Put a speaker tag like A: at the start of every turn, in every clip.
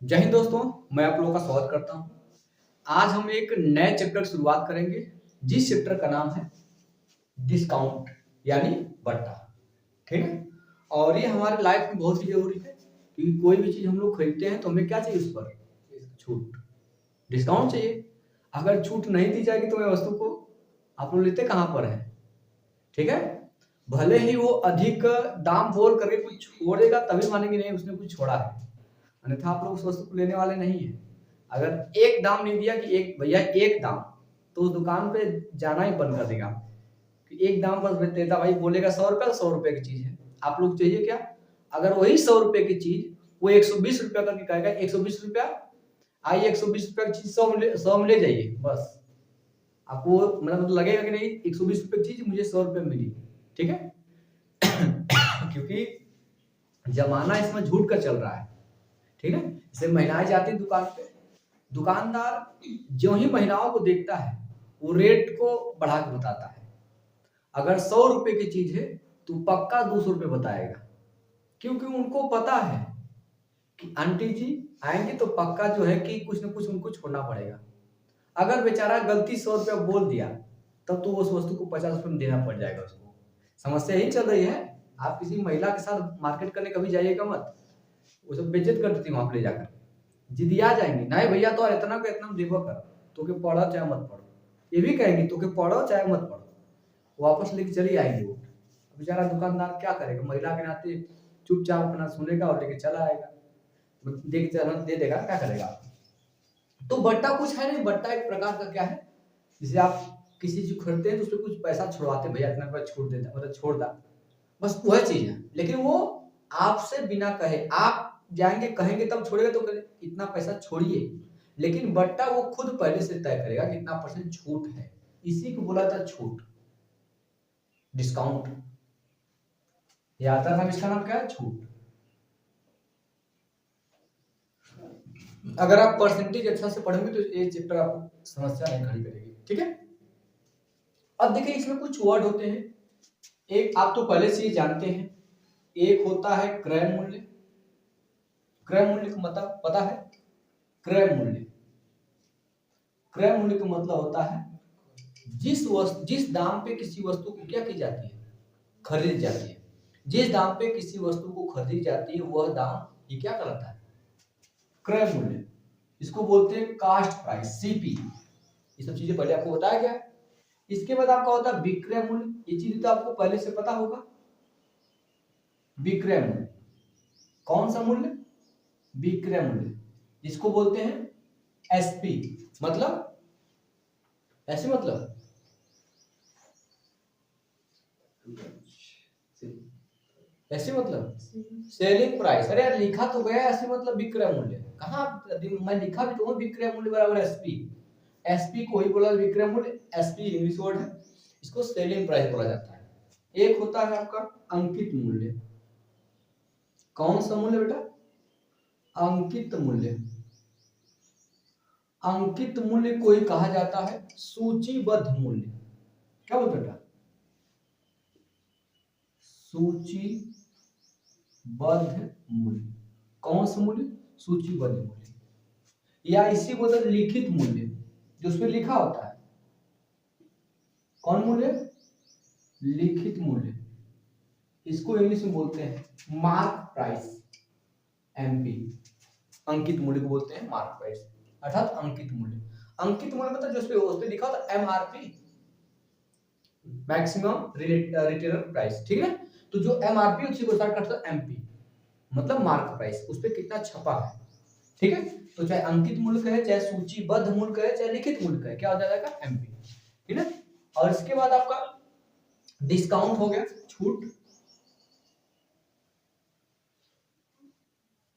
A: जय हिंद दोस्तों, मैं आप लोगों का स्वागत करता हूं। आज हम एक नए चैप्टर की शुरुआत करेंगे, जिस चैप्टर का नाम है डिस्काउंट यानी बट्टा। ठीक है। और ये हमारे लाइफ में बहुत ही जरूरी है, क्योंकि कोई भी चीज हम लोग खरीदते हैं तो हमें क्या चाहिए, उस पर छूट, डिस्काउंट चाहिए। अगर छूट नहीं दी जाएगी तो वह वस्तु को आप लोग लेते कहाँ पर है। ठीक है। भले ही वो अधिक दाम बोल करके कुछ छोड़ेगा तभी मानेंगे नहीं उसने कुछ छोड़ा है, अन्यथा आप लोग उस वस्तु को लेने वाले नहीं है। अगर एक दाम नहीं दिया कि एक भैया एक दाम, तो उस दुकान पे जाना ही बंद कर देगा। कि एक दाम बस देता भाई, बोलेगा 100 रुपया तो 100 रुपए की चीज है। आप लोग चाहिए क्या? अगर वही 100 रुपए की चीज वो 120 रुपया करके कहेगा 120 रुपया, आइए 120 रुपया की चीज 100 में ले जाइए, बस आपको मतलब लगेगा कि नहीं 120 रुपये की चीज मुझे 100 रुपये में मिली। ठीक है। क्योंकि जमाना इसमें झूठ का चल रहा है। ठीक है। जैसे महिलाएं जाती दुकान पे, दुकानदार जो ही महिलाओं को देखता है वो रेट को बढ़ा के बताता है। अगर 100 रुपए की चीज है तो पक्का 200 रुपये बताएगा, क्योंकि उनको पता है कि आंटी जी आएंगे तो पक्का जो है कि कुछ न कुछ उनको छोड़ना पड़ेगा। अगर बेचारा गलती 100 रुपया बोल दिया तब तो उस वस्तु को 50 रुपये में देना पड़ जाएगा उसको। समस्या यही चल रही है। आप किसी महिला के साथ मार्केट करने कभी जाइएगा मत, वो सब बेइज्जत कर देती है वहां पे ले जाकर, जिदिया जाएंगी, नहीं भैया तो इतना को इतना देबो कर, तो के पढ़ो चाहे मत पढ़ो। ये भी कहेंगी तो के पढ़ो चाहे मत पढ़ो, वापस लेके चली आएंगी वो। बेचारा दुकानदार क्या करेगा, महिला के नाते चुपचाप अपना सुनेगा और लेके चला आएगा, देख दे देगा, क्या करेगा। तो बट्टा कुछ है नहीं, बट्टा एक प्रकार का क्या है, जैसे आप किसी चीज खरीदते हैं तो उसमें कुछ पैसा छुड़वाते हैं, भैया इतना पैसा छोड़ देता मतलब छोड़ दा, बस वह चीज है। लेकिन वो आपसे बिना कहे, आप जाएंगे कहेंगे तब छोड़ेगा, तो इतना पैसा छोड़िए। लेकिन बट्टा वो खुद पहले से तय करेगा कितना परसेंट छूट है, इसी को बोला था छूट, डिस्काउंट। या आता नाम, इसका नाम क्या है, छूट। अगर आप परसेंटेज अच्छा से पढ़ेंगे तो ये चैप्टर आपको समस्या नहीं खड़ी करेगी। ठीक है। अब देखिए इसमें कुछ वर्ड होते हैं, एक आप तो पहले से ही जानते हैं, एक होता है क्रय मूल्य। क्रय मूल्य का मतलब पता है? क्रय मूल्य, क्रय मूल्य का मतलब होता है जिस दाम पे किसी वस्तु को क्या की जाती है, खरीदी जाती है। जिस दाम पे किसी वस्तु को खरीदी जाती है वह दाम ये क्या कहलाता है, क्रय मूल्य। इसको बोलते हैं कास्ट प्राइस, सीपी। ये सब चीजें पहले आपको बताया गया। इसके बाद आपका होता है विक्रय मूल्य, ये चीज तो आपको पहले से पता होगा। विक्रय मूल्य कौन सा मूल्य, विक्रय मूल्य, जिसको बोलते हैं एसपी। मतलब ऐसे मतलब ऐसे मतलब सेलिंग प्राइस। अरे यार लिखा तो गया ऐसे मतलब विक्रय मूल्य, कहाँ मैं लिखा भी तो हूँ विक्रय मूल्य बराबर एसपी। एसपी को ही बोला विक्रय मूल्य, एसपी इंग्लिश वर्ड है, इसको सेलिंग प्राइस बोला जाता है। एक होता है आपका अंकित मूल्य। कौन सा मूल्य बेटा, अंकित मूल्य। अंकित मूल्य को ही कहा जाता है सूचीबद्ध मूल्य। क्या बोलते बेटा, सूचीबद्ध मूल्य। कौन सा मूल्य, सूचीबद्ध मूल्य। या इसी को बोलते लिखित मूल्य, जो उसमें लिखा होता है। कौन मूल्य, लिखित मूल्य। इसको इंग्लिश में बोलते हैं मार्क प्राइस, एमपी। अंकित मूल्य को बोलते हैं मार्क प्राइस, अर्थात अंकित मूल्य। अंकित मूल्य मतलब जो उस पे लिखा होता है एमआरपी, मैक्सिमम रिटेलर प्राइस। ठीक है। तो जो एमआरपी उसी को स्टार्ट करता है एमपी, मतलब मार्क प्राइस, उस पर कितना छपा है। ठीक है। तो चाहे अंकित मूल्य कहे, चाहे सूचीबद्ध मूल्य कहे, चाहे लिखित मूल्य कहे, क्या हो जाएगा, एमपी। ठीक है। और इसके बाद आपका डिस्काउंट हो गया, छूट,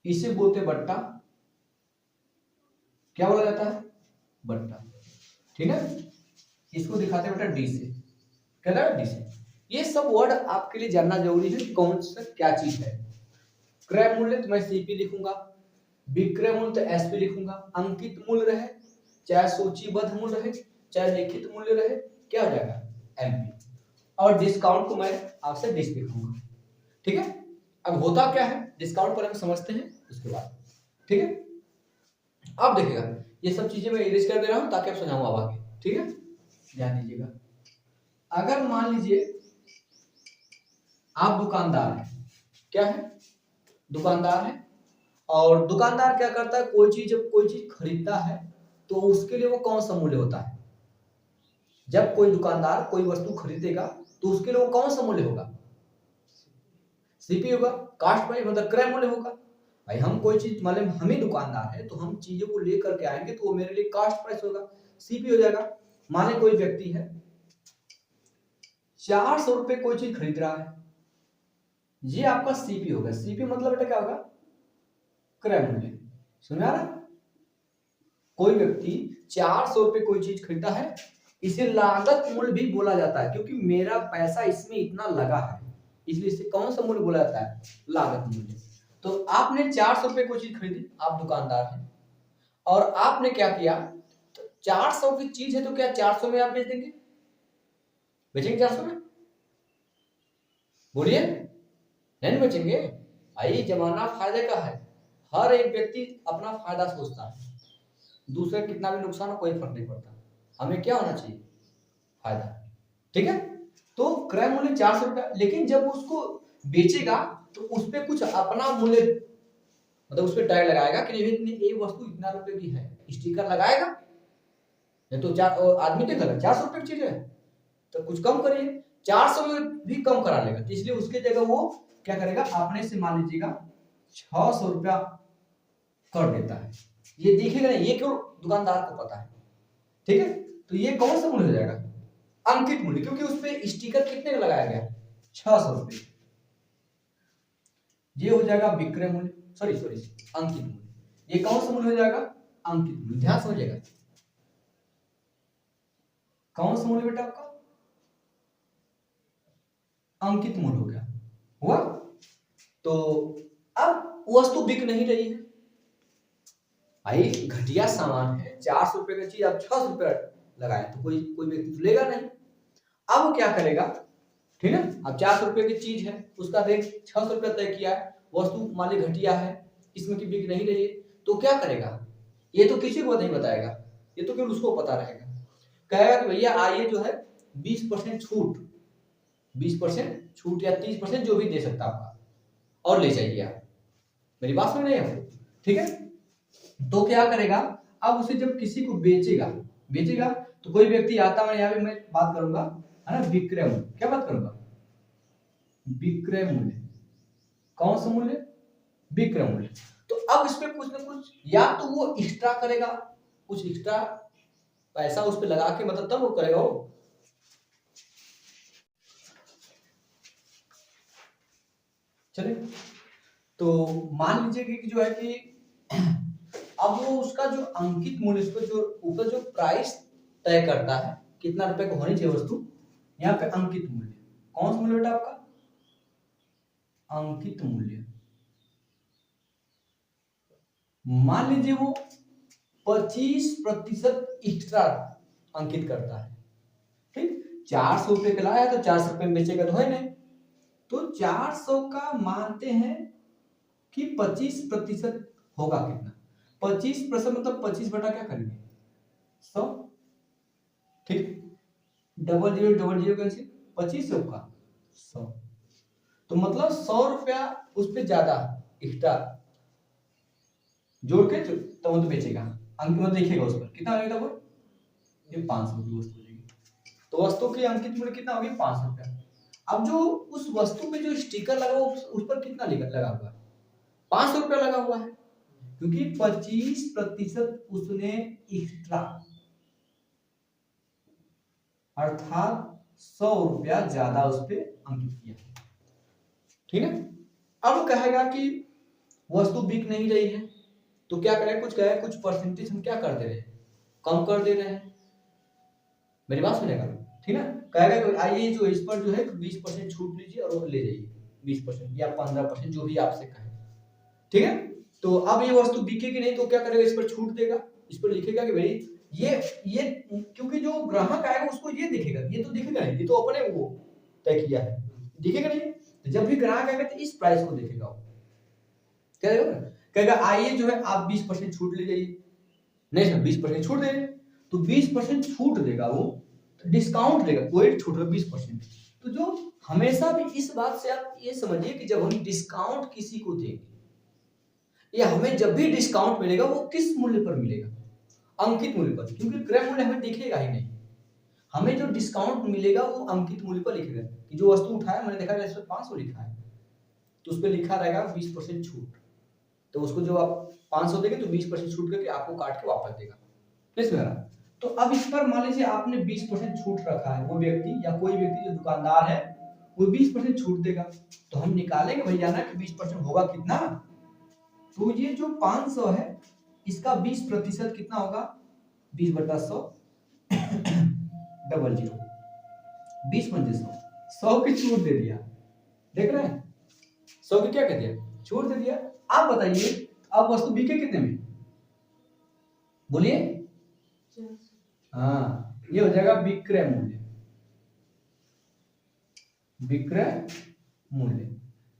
A: इसे बोलते बट्टा। क्या बोला जाता है, बट्टा। ठीक है। इसको दिखाते हैं बेटा डी से, क्या था, डी से। ये सब वर्ड आपके लिए जानना जरूरी है, कौन सा क्या चीज है। क्रय मूल्य तो मैं सीपी लिखूंगा, विक्रय मूल्य तो एसपी लिखूंगा, अंकित मूल्य रहे चाहे सूचीबद्ध मूल्य रहे चाहे लिखित मूल्य रहे, क्या हो जाएगा, एमपी। और डिस्काउंट को मैं आपसे डिस लिखूंगा। ठीक है। अब होता क्या है डिस्काउंट पर हम समझते हैं उसके बाद। ठीक है। अब देखिएगा, ये सब चीजें मैं इरेज कर दे रहा हूं ताकि आप समझाऊं अब आगे, ठीक है, ध्यान दीजिएगा। अगर मान लीजिए आप दुकानदार हैं, क्या है, दुकानदार है, और दुकानदार क्या करता है, जब कोई चीज खरीदता है तो उसके लिए वो कौन सा मूल्य होता है, जब कोई दुकानदार कोई वस्तु खरीदेगा तो उसके लिए वो कौन सा मूल्य होगा, सीपी होगा, कास्ट प्राइस मतलब क्रय मूल्य होगा। भाई हम कोई चीज मतलब हम ही दुकानदार है तो हम चीजों को लेकर के आएंगे तो वो मेरे लिए कास्ट प्राइस होगा, सीपी हो जाएगा। माने कोई व्यक्ति है 400 रुपए कोई चीज खरीद रहा है, ये आपका सीपी होगा। सीपी मतलब बेटा क्या होगा, क्रय मूल्य। सुना रहा, कोई व्यक्ति 400 रुपए कोई चीज खरीदता है, इसे लागत मूल्य भी बोला जाता है क्योंकि मेरा पैसा इसमें इतना लगा है, इसलिए इसे कौन सा मूल्य बोला जाता है, लागत मूल्य। तो आपने 400 रुपए कोई चीज खरीदी, आप दुकानदार हैं, और आपने क्या किया, तो 400 की चीज है तो क्या 400 में आप बेच देंगे, बेचेंगे 400 में, बोलिए, नहीं बेचेंगे। भाई जमाना फायदे का है, हर एक व्यक्ति अपना फायदा सोचता है, दूसरे कितना भी नुकसान हो कोई फर्क नहीं पड़ता, हमें क्या होना चाहिए, फायदा, ठीक है। तो क्रय मूल्य 400 रुपया, लेकिन जब उसको बेचेगा तो उस पर कुछ अपना मूल्य, मतलब उस पर टैग लगाएगा कि ये वस्तु इतना रुपए की है, स्टिकर लगाएगा, नहीं तो आदमी देखेगा 400 रुपए की चीज है तो कुछ कम करिए, 400 में भी कम करा लेगा, तो इसलिए उसके जगह वो क्या करेगा, अपने से मान लीजिएगा 600 रुपया कर देता है। ये दिखेगा नहीं, ये क्यों, दुकानदार को पता है, ठीक है। तो ये कौन सा मूल्य हो जाएगा, अंकित मूल्य, क्योंकि उस पर स्टिकर कितने का लगाया गया, 600 रुपये। ये हो जाएगा विक्रय मूल्य, सॉरी सॉरी अंकित मूल्य। ये कौन सा मूल्य हो जाएगा, अंकित मूल्य। ध्यान समझिएगा, कौन सा मूल्य बेटा आपका, अंकित मूल्य हो गया, हुआ। तो अब वस्तु बिक नहीं रही है, भाई घटिया सामान है, 400 रुपए का चीज आप 600 रुपए लगाए तो कोई कोई व्यक्ति तो लेगा नहीं। अब वो क्या करेगा, ठीक है, अब 400 रुपए की चीज है, उसका रेट 600 रुपया तय किया है, वस्तु मान ली घटिया है, इसमें की बिक नहीं रही है, तो क्या करेगा, ये तो किसी को नहीं बताएगा, ये तो केवल उसको पता रहेगा। कहेगा कि भैया आइए जो है 20% छूट, 20% छूट या 30% जो भी दे सकता आपका, और ले जाइए आप, मेरी बात सुन रहे हैं, ठीक है। तो क्या करेगा, अब उसे जब किसी को बेचेगा, बेचेगा तो कोई व्यक्ति आता, मैं यहाँ पे मैं बात करूंगा, है ना, विक्रय मूल्य, क्या बात करूंगा, विक्रय मूल्य, कौन सा मूल्य, विक्रय मूल्य। तो अब इस पे कुछ ना कुछ या तो वो एक्स्ट्रा करेगा, कुछ एक्स्ट्रा पैसा उस पे लगा के, मतलब तब वो करेगा वो, चलिए। तो मान लीजिए कि जो है कि अब वो उसका जो अंकित मूल्य, उसको जो ऊपर जो प्राइस तय करता है कितना रुपए को होनी चाहिए वस्तु, यहाँ पे अंकित मूल्य, कौन सा मूल्य बेटा आपका, अंकित मूल्य। मान लीजिए वो 25% एक्स्ट्रा अंकित करता है, ठीक, 400 रुपए का लाया तो 400 रुपए में बेचेगा तो है नहीं, तो 400 का मानते हैं कि 25% होगा कितना, 25% मतलब 25 बटा क्या करेंगे, 100, ठीक, डबल जीरो कैंसिल, 25 का 100, तो मतलब 100 रुपया उस पर ज्यादा एक्स्ट्रा जोड़ के तो बेचेगा, अंक मतलब लिखेगा उस पर कितना लगेगा, वो ये 500 की वस्तु लेगी, तो वस्तु की अंकित मूल्य कितना होगी, 500 रुपया। अब जो उस वस्तु पे जो स्टिकर लगा हुआ उस पर कितना लगा हुआ है, 500 रुपया लगा हुआ है, क्योंकि 25% उसने एक्स्ट्रा, अर्थात 100 रुपया ज्यादा उस पर अंकित किया, ठीक है। अब कहेगा कि वस्तु बिक नहीं रही है तो क्या करें, कुछ कहे, कुछ परसेंटेज हम क्या कर दे रहे हैं, कम कर दे रहे हैं, मेरी बात सुनेगा, ठीक है। कहेगा कि आइए जो इस पर जो है 20% छूट लीजिए और ले जाइए, 20% या 15% जो भी आपसे कहे, ठीक है। तो अब ये वस्तु बिकेगी नहीं तो क्या करेगा, इस पर छूट देगा, इस पर लिखेगा कि भाई ये क्योंकि जो ग्राहक आएगा उसको ये दिखेगा, ये तो दिखेगा नहीं, ये तो अपने वो तय किया है, दिखेगा नहीं, तो जब भी ग्राहक आएगा तो इस प्राइस को देखेगा वो, क्या देगा, कहेगा आइए जो है आप 20% छूट ले जाइए, नहीं सर 20% छूट देंगे, तो 20% छूट देगा वो, डिस्काउंट देगा, कोई छूट है 20%। तो जो हमेशा भी इस बात से आप ये समझिए कि जब हम डिस्काउंट किसी को देंगे या हमें जब भी डिस्काउंट मिलेगा वो किस मूल्य पर मिलेगा, अंकित मूल्य पर, क्योंकि क्रय मूल्य हमें दिखेगा ही नहीं। हमें जो डिस्काउंट मिलेगा वो अंकित मूल्य पर लिखेगा कि जो वस्तु उठाया मैंने देखा इस पर 500 लिखा है तो उस पर लिखा रहेगा 20% छूट, तो उसको जो आप 500 देंगे तो 20% छूट करके आपको काट के वापस देगा। नहीं समझ रहा? तो अब इस पर मान लीजिए आपने 20% छूट रखा है, वो व्यक्ति या कोई व्यक्ति जो दुकानदार है वो 20% छूट देगा, तो हम निकालेंगे भैया ना कि 20% होगा कितना, तो ये जो 500 है इसका 20% कितना होगा, 20/100 डबल 0, 20 100 की छूट दे दिया, देख रहे हैं 100 की क्या कर दिया, छूट दे दिया। आप बताइए अब वस्तु बिके कितने में, बोलिए। हाँ ये हो जाएगा विक्रय मूल्य, विक्रय मूल्य,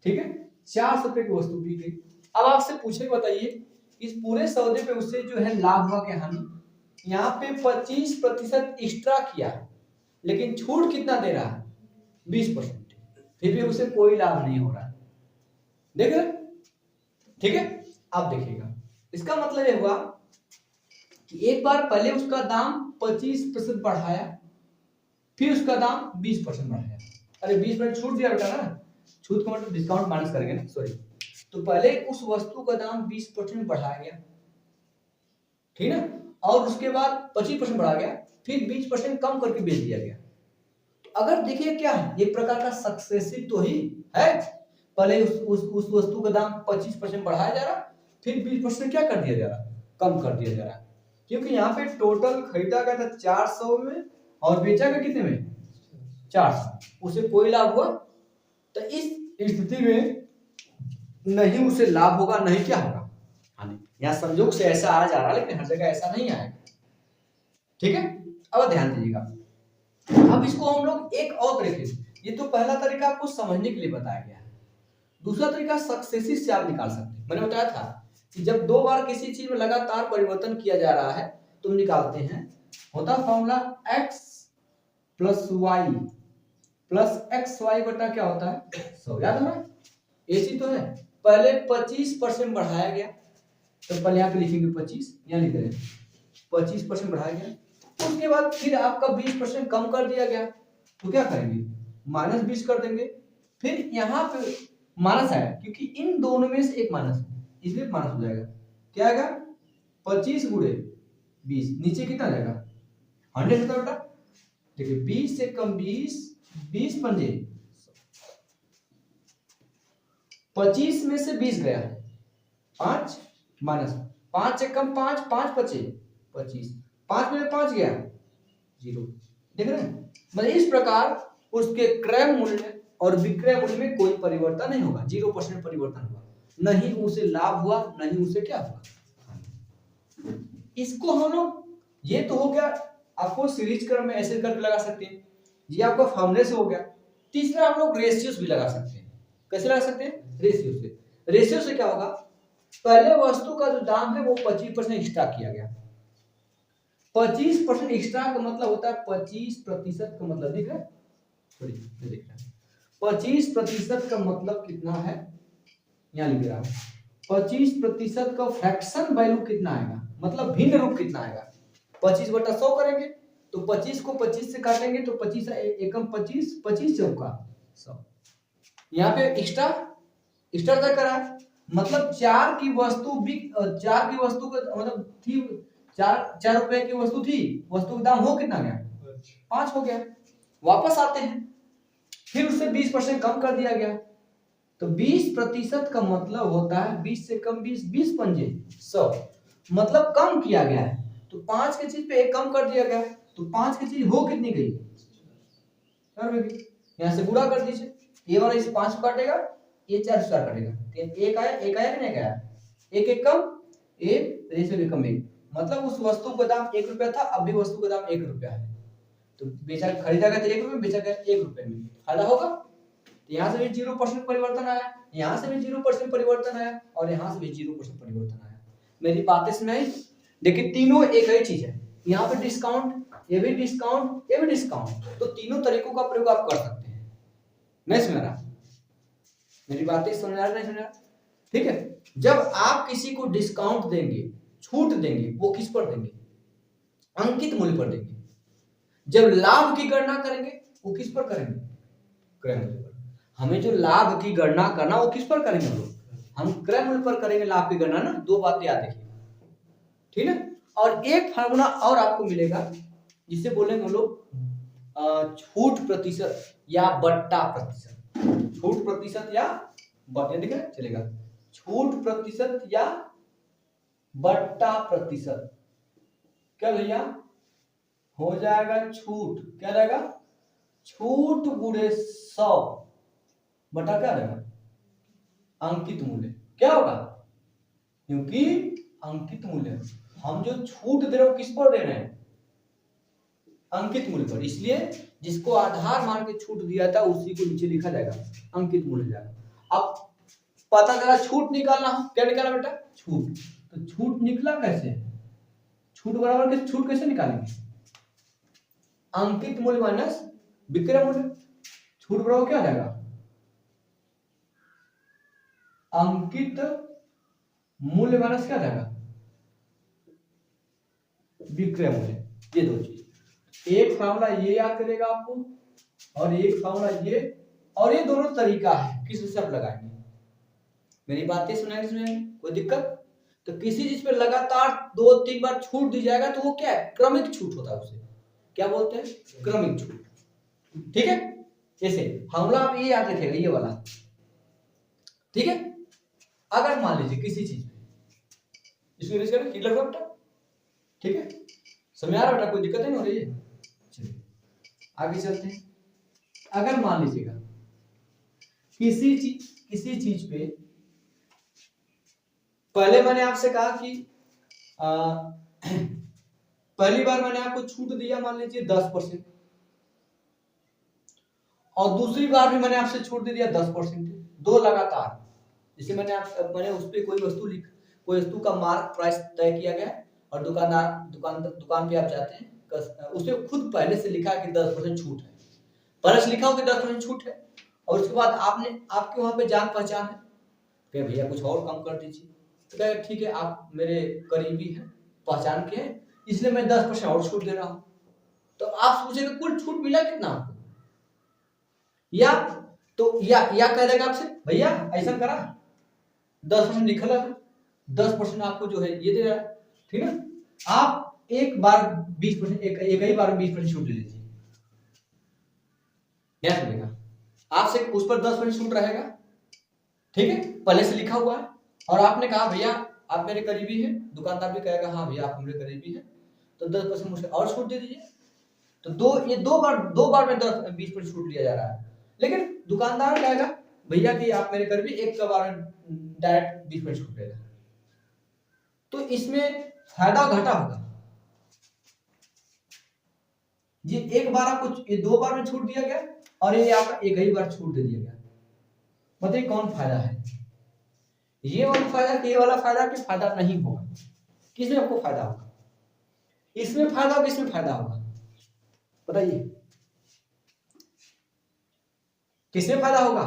A: ठीक है। 400 रुपए की वस्तु बिक गई। अब आपसे पूछे बताइए इस पूरे सौदे पे उससे जो है लाभ हुआ क्या हानि, यहाँ पे 25% एक्स्ट्रा किया लेकिन छूट कितना दे रहा है, 20%, फिर भी उसे कोई लाभ नहीं हो रहा है, देख रहे, ठीक है। आप देखिएगा इसका मतलब ये हुआ कि एक बार पहले उसका दाम 25% बढ़ाया, फिर उसका दाम 20% बढ़ाया, अरे 20% छूट दिया बेटा ना, छूट का मतलब डिस्काउंट माइनस करेंगे ना, सॉरी। तो पहले उस वस्तु का दाम 20% बढ़ाया गया, ठीक है, और उसके बाद 25% बढ़ा गया, फिर 20% कम करके बेच दिया गया। तो अगर देखिए क्या है, एक प्रकार का सक्सेसिव तो ही है, पहले उस वस्तु का दाम 25% बढ़ाया जा रहा, फिर 20% क्या कर दिया जा रहा, कम कर दिया जा रहा, क्योंकि यहाँ पे टोटल खरीदा गया था 400 में और बेचा गया कितने में, 400, उसे कोई लाभ हुआ, तो इस स्थिति में नहीं उसे लाभ होगा, नहीं क्या होगा, हानि। यहाँ संयोग से ऐसा आ जा रहा है लेकिन हर जगह ऐसा नहीं आएगा, ठीक है। अब ध्यान दीजिएगा, अब इसको हम लोग एक और तरीके से, ये तो पहला तरीका आपको समझने के लिए बताया गया है, दूसरा तरीका सक्सेसिव से आप निकाल सकते हैं। मैंने बताया था कि जब दो बार किसी चीज में लगातार परिवर्तन किया जा रहा है तो निकालते हैं, होता formula x plus Y plus X Y बटा क्या होता है 100, याद है ना, ऐसी तो है। पहले 25% बढ़ाया गया, तो पहले यहाँ पे लिखेंगे 25, यहाँ लिख रहे हैं 25% बढ़ाया गया, उसके बाद फिर आपका 20% कम कर दिया गया, तो क्या करेंगे, -20 कर देंगे, फिर यहाँ पे माइनस आया क्योंकि इन दोनों में से एक माइनस है इसलिए माइनस हो जाएगा, क्या आएगा 25 गुणे 20, नीचे कितना जाएगा 100 होता बेटा, देखिए 20 से कम 20, 20 पंजे 25 में से 20 गया 5 माइनस 5 से कम 5, 5 बचे 25, 5 में 5 गया 0, देख रहे हैं। मतलब इस प्रकार उसके क्रय मूल्य और विक्रय मूल्य में कोई परिवर्तन नहीं होगा, 0% परिवर्तन हुआ, नहीं उसे लाभ हुआ नहीं उसे क्या हुआ। इसको हम लोग, ये तो हो गया आपको सीरीज क्रम में ऐसे करके लगा सकते हैं, ये आपका फॉर्मूले से हो गया। तीसरा हम लोग रेशियोस भी लगा सकते हैं, कैसे लगा सकते हैं, रेशियो से। रेशियो से क्या होगा, पहले वस्तु का जो दाम है वो 25% एक्स्ट्रा किया गया, 25% एक्स्ट्रा का मतलब होता है 25% का मतलब दिख रहा है, सॉरी दिख रहा है, 25% का मतलब कितना है, यहाँ लिख रहा हूं, 25% का फ्रैक्शन वैल्यू कितना आएगा, मतलब भिन्न रूप कितना आएगा, 25/100 करेंगे तो 25 को 25 से काटेंगे तो 25 एकम 25, 25 चौका 100, यहाँ पे एक्स्ट्रा एक्स्ट्रा क्या करा, मतलब 4 की वस्तु का मतलब थी 4 रुपए की वस्तु थी, वस्तु का दाम हो कितना गया 5 हो गया, वापस आते हैं फिर उससे 20% कम कर दिया गया, तो 20% का मतलब होता है 20 से कम 20, 20 पंजे 100, मतलब कम किया गया है, तो 5 की चीज पे एक कम कर दिया गया, तो 5 की चीज हो कितनी गई, यहाँ से गुणा कर दीजिए, ये वाला इस 5 काटेगा, ये 4 काटेगा, एक आया कि नहीं आया, एक एक कम एक, रेशियो के कम एक, मतलब उस वस्तु का दाम 1 रुपया था, अब भी वस्तु का दाम 1 रुपया है, तो बेचा खरीदा गया 1 रुपये, बेचा गया 1 रुपये में, फायदा होगा। तो यहाँ से भी 0% परिवर्तन आया, यहाँ से भी 0% परिवर्तन आया और यहाँ से भी 0% परिवर्तन आया। मेरी बातें समझ आई, देखिए तीनों एक ही चीज है, यहाँ पे डिस्काउंट, ये भी डिस्काउंट, ये भी डिस्काउंट, तो तीनों तरीकों का प्रयोग आप कर सकते हैं। नहीं समझ रहा मेरी बातें, समझ आ रहा नहीं समझ रहा? ठीक है, जब आप किसी को डिस्काउंट देंगे, छूट देंगे, वो किस पर देंगे? अंकित मूल्य पर देंगे। जब लाभ की गणना करेंगे वो किस पर करेंगे? क्रय मूल्य पर। हमें जो लाभ की गणना करना वो किस पर करेंगे हम लोग? हम क्रय मूल्य पर करेंगे लाभ की गणना ना। दो बातें याद रखिए, ठीक है। और एक फार्मूला और आपको मिलेगा जिसे बोलेंगे हम लोग छूट प्रतिशत या बट्टा प्रतिशत। छूट प्रतिशत या बट्टा, देखिए चलेगा, छूट प्रतिशत या बट्टा प्रतिशत। क्या भैया हो जाएगा? छूट क्या रहेगा? छूट गुणे 100 बटा क्या रहेगा? अंकित मूल्य। क्या होगा? क्योंकि अंकित मूल्य, हम जो छूट दे रहे हो किस पर दे रहे हैं? अंकित मूल्य पर। इसलिए जिसको आधार मान के छूट दिया था उसी को नीचे लिखा जाएगा, अंकित मूल्य जाएगा। अब पता चला छूट निकालना हो, क्या निकाला बेटा? छूट। तो छूट निकला कैसे? छूट बराबर के छूट कैसे निकालेंगे? अंकित मूल्य माइनस विक्रय मूल्य। छूट बराबर क्या आ जाएगा? अंकित मूल्य माइनस क्या जाएगा? विक्रय मूल्य। ये दो चीज, एक फार्मूला ये याद करेगा आपको और एक फार्मूला ये, और ये दोनों तरीका है किस से आप लगाएंगे। मेरी बातें सुनाएंगे, सुनाएंगे कोई दिक्कत? तो किसी चीज पे लगातार 2-3 बार छूट दी जाएगा तो वो क्या है? क्रमिक छूट होता है, उसे क्या बोलते हैं? क्रमिक छूट। ठीक है, जैसे फार्मूला आप ये याद रखेगा, ये वाला, ठीक है। अगर मान लीजिए किसी चीज पे इसको किलर बेटा, ठीक है, समझ आ रहा बेटा? कोई दिक्कत नहीं हो रही है? चलिए आगे चलते हैं। अगर मान लीजिएगा किसी चीज पे, पहले मैंने आपसे कहा कि पहली बार मैंने आपको छूट दिया मान लीजिए 10%, और दूसरी बार भी मैंने आपसे छूट दे दिया 10%, दो लगातार। जैसे मैंने उस पर कोई वस्तु का मार्क प्राइस तय किया गया और दुकान पे आप जाते हैं, उसने खुद पहले से लिखा कि 10% छूट है, पहले से लिखा हो कि 10% छूट है, और उसके बाद आपके वहां पे जान पहचान है, कहे भैया कुछ और कम कर दीजिए, तो कहे ठीक है आप मेरे करीबी हैं, पहचान के हैं, इसलिए मैं 10% और छूट दे रहा हूं। तो आप सोचेंगे कुल छूट मिला कितना आपको? या कह देगा आपसे भैया ऐसा करा 10% निकला है, 10% आपको जो है ये दे रहा है, ठीक है। आप एक बार 20%, एक ही बार 20% छूट ले लीजिए, क्या करेगा? आपसे उस पर 10% छूट रहेगा, ठीक है, पहले से लिखा हुआ है, और आपने कहा भैया आप मेरे करीबी हैं, दुकानदार भी कहेगा हाँ भैया आप मेरे करीबी हैं, तो 10% मुझे और छूट दे दीजिए। तो दो बार में 20% छूट लिया जा रहा है, लेकिन दुकानदार कहेगा भैया कि आप मेरे करीबी, एक बार में डायरेक्ट 20% छूट देगा। तो इसमें फायदा घाटा होगा। ये एक बार आपको, ये 2 बार में छूट दिया गया और ये आपका एक ही बार छूट दे दिया गया, बताइए कौन फायदा है? ये वाला फायदा कि ये वाला फायदा? कि फायदा नहीं होगा। किसमें आपको फायदा होगा? इसमें फायदा होगा, इसमें फायदा होगा, बताइए किसमें फायदा होगा?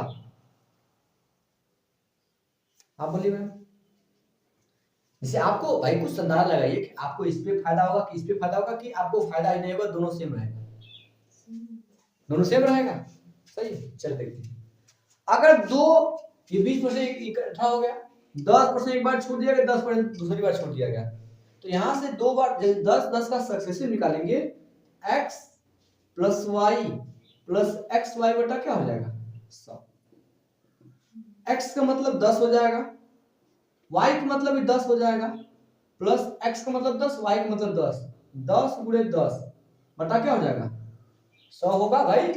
A: आप बोलिए मैम। जैसे आपको भाई कुछ अंदाजा लगाइए कि आपको इस पे फायदा होगा कि इस पे फायदा होगा, कि आपको फायदा ही नहीं होगा, दोनों सेम रहेगा? दोनों सेम रहेगा, सही। चल देखते हैं, अगर ये 20% इकट्ठा हो गया, 10% एक बार छूट दिया गया, 10% दूसरी बार छूट दिया गया, तो यहां से 2 बार 10 का सक्सेसिव निकालेंगे, x plus Y plus X Y बटा क्या हो जाएगा? 100। x का मतलब 10 हो जाएगा, y का मतलब भी 10 हो जाएगा, प्लस x का मतलब 10, y का मतलब 10, 10 गुणे 10 बटा क्या हो जाएगा? 100 होगा भाई।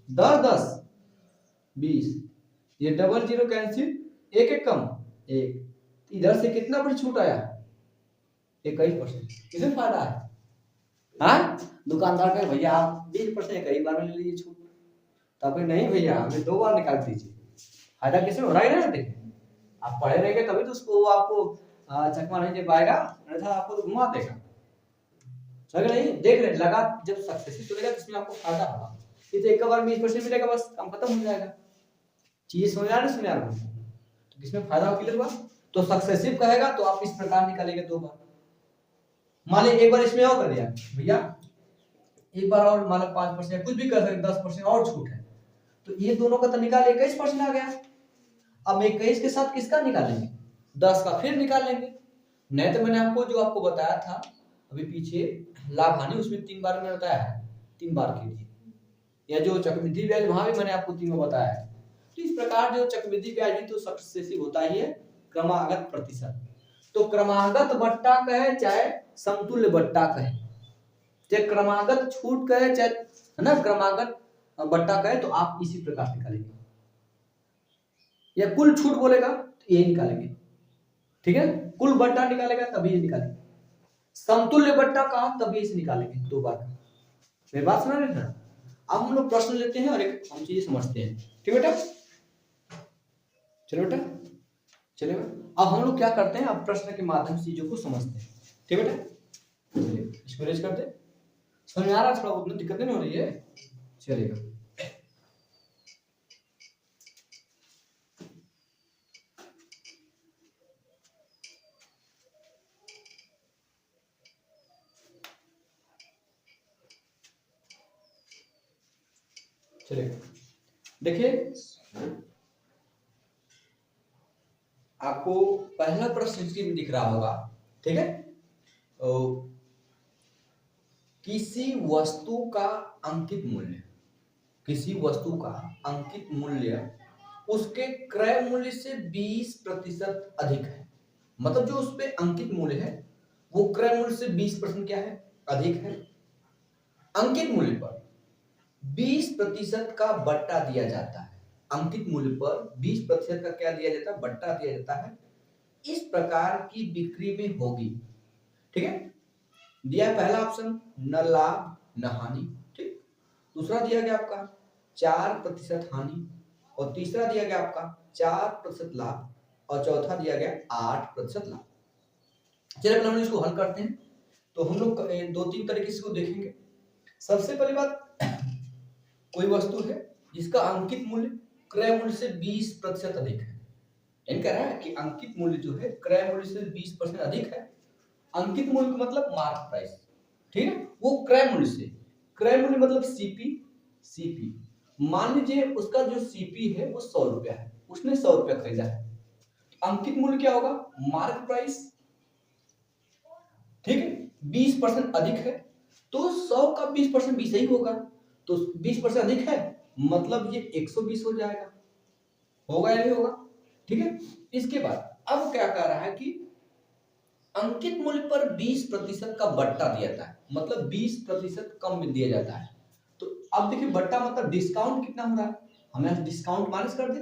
A: 10 10 20, ये डबल जीरो कैंसिल, एक एक कम एक, इधर से कितना पर छूट आया? 21%। किसमें फायदा है? हाँ, दुकानदार का भैया आप 20% एक ही बार में ले लीजिए छूट, तो आप नहीं भैया हमें 2 बार निकाल दीजिए। फायदा किसमें हो रहा है ना? देखिए आप पढ़े रहेंगे तभी तो उसको आपको चकमा नहीं दे पाएगा, अन्यथा आपको तो घुमा देगा। अगर नहीं देख रहे लगा, जब सक्सेसिव चलेगा तो इसमें आपको फायदा होगा। ये तो एक बार 20% मिलेगा, बस काम खत्म हो जाएगा। चीज समझ आ रही है, तो इसमें फायदा क्लियर हुआ। तो सक्सेसिव कहेगा तो आप इस प्रकार निकालेंगे 2 बार। मान लीजिए एक बार इसमें और कर दिया भैया, एक बार और मान लो 5% कुछ भी कर सकते, 10% और छूट है, तो ये दोनों का तो निकाल 21% आ गया। अब 21 के साथ किसका निकालेंगे, 10 का फिर निकाल लेंगे। नहीं तो मैंने आपको जो आपको बताया था अभी पीछे लाभ हानि, उसमें 3 बार मैंने बताया है, 3 बार कीजिए। या जो चक्रवृद्धि ब्याज वहां भी मैंने आपको 3 बार बताया है। तो इस प्रकार जो चक्रवृद्धि ब्याज भी तो सक्सेसिव होता ही है, क्रमागत प्रतिशत। तो क्रमागत बट्टा कहे चाहे समतुल्य बट्टा कहे, चाहे क्रमागत छूट कहे चाहे है ना क्रमागत बट्टा कहे, तो आप इसी प्रकार से निकालेंगे। या कुल छूट बोलेगा तो ये निकालेंगे, ठीक है। कुल बट्टा निकालेगा तभी ये निकालेंगे, समतुल्य बट्टा कहा तभी इसे निकालेंगे 2 बार। मेरी बात सुना रहे थे। अब हम लोग प्रश्न लेते हैं और एक हम चीजें समझते हैं, ठीक बेटा। चलो बेटा, चलिए अब हम लोग क्या करते हैं, अब प्रश्न के माध्यम से चीजों को समझते हैं, ठीक बेटा। चलिए इसको रेज कर दे, समझ में आ रहा है, थोड़ा उतना दिक्कत नहीं हो रही है, चलेगा। चलिए देखिए, आपको पहला प्रश्न स्क्रीन में दिख रहा होगा, ठीक है। किसी वस्तु का अंकित मूल्य, किसी वस्तु का अंकित मूल्य उसके क्रय मूल्य से 20% अधिक है। मतलब जो उस पे अंकित मूल्य है वो क्रय मूल्य से 20% क्या है, अधिक है। अंकित मूल्य पर 20% का बट्टा दिया जाता है। अंकित मूल्य पर 20% का क्या दिया जाता है, बट्टा दिया जाता है। इस प्रकार की बिक्री में होगी, ठीक है। दिया पहला ऑप्शन न लाभ न हानि, ठीक। दूसरा दिया गया आपका 4% हानि, और तीसरा दिया गया आपका 4% लाभ, और चौथा दिया गया 8% लाभ। चलिए हम इसको हल करते हैं। तो हम लोग 2-3 तरीके से इसको देखेंगे। सबसे पहली बात, कोई वस्तु है जिसका अंकित मूल्य क्रय मूल्य से 20% अधिक है। इन कह रहा है कि अंकित मूल्य जो है क्रय मूल्य से 20% अधिक है। अंकित मूल्य का मतलब मार्क प्राइस, ठीक है, वो क्रय मूल्य से, क्रय मूल्य मतलब सीपी। सीपी मान लीजिए उसका जो सीपी है वो 100 रुपया है, उसने 100 रुपया खरीदा है। अंकित मूल्य क्या होगा, मार्क प्राइस, ठीक है, 20% अधिक है, तो 100 का 20% 20 ही होगा, तो 20% अधिक है मतलब ये 120 हो जाएगा, होगा या नहीं होगा, ठीक है। इसके बाद अब क्या कह रहा है कि अंकित मूल्य पर 20% का बट्टा दिया जाता है, मतलब 20% कम में दिया जाता है। तो अब देखिए बट्टा मतलब डिस्काउंट कितना हो रहा है, हमें डिस्काउंट माइनस कर दे,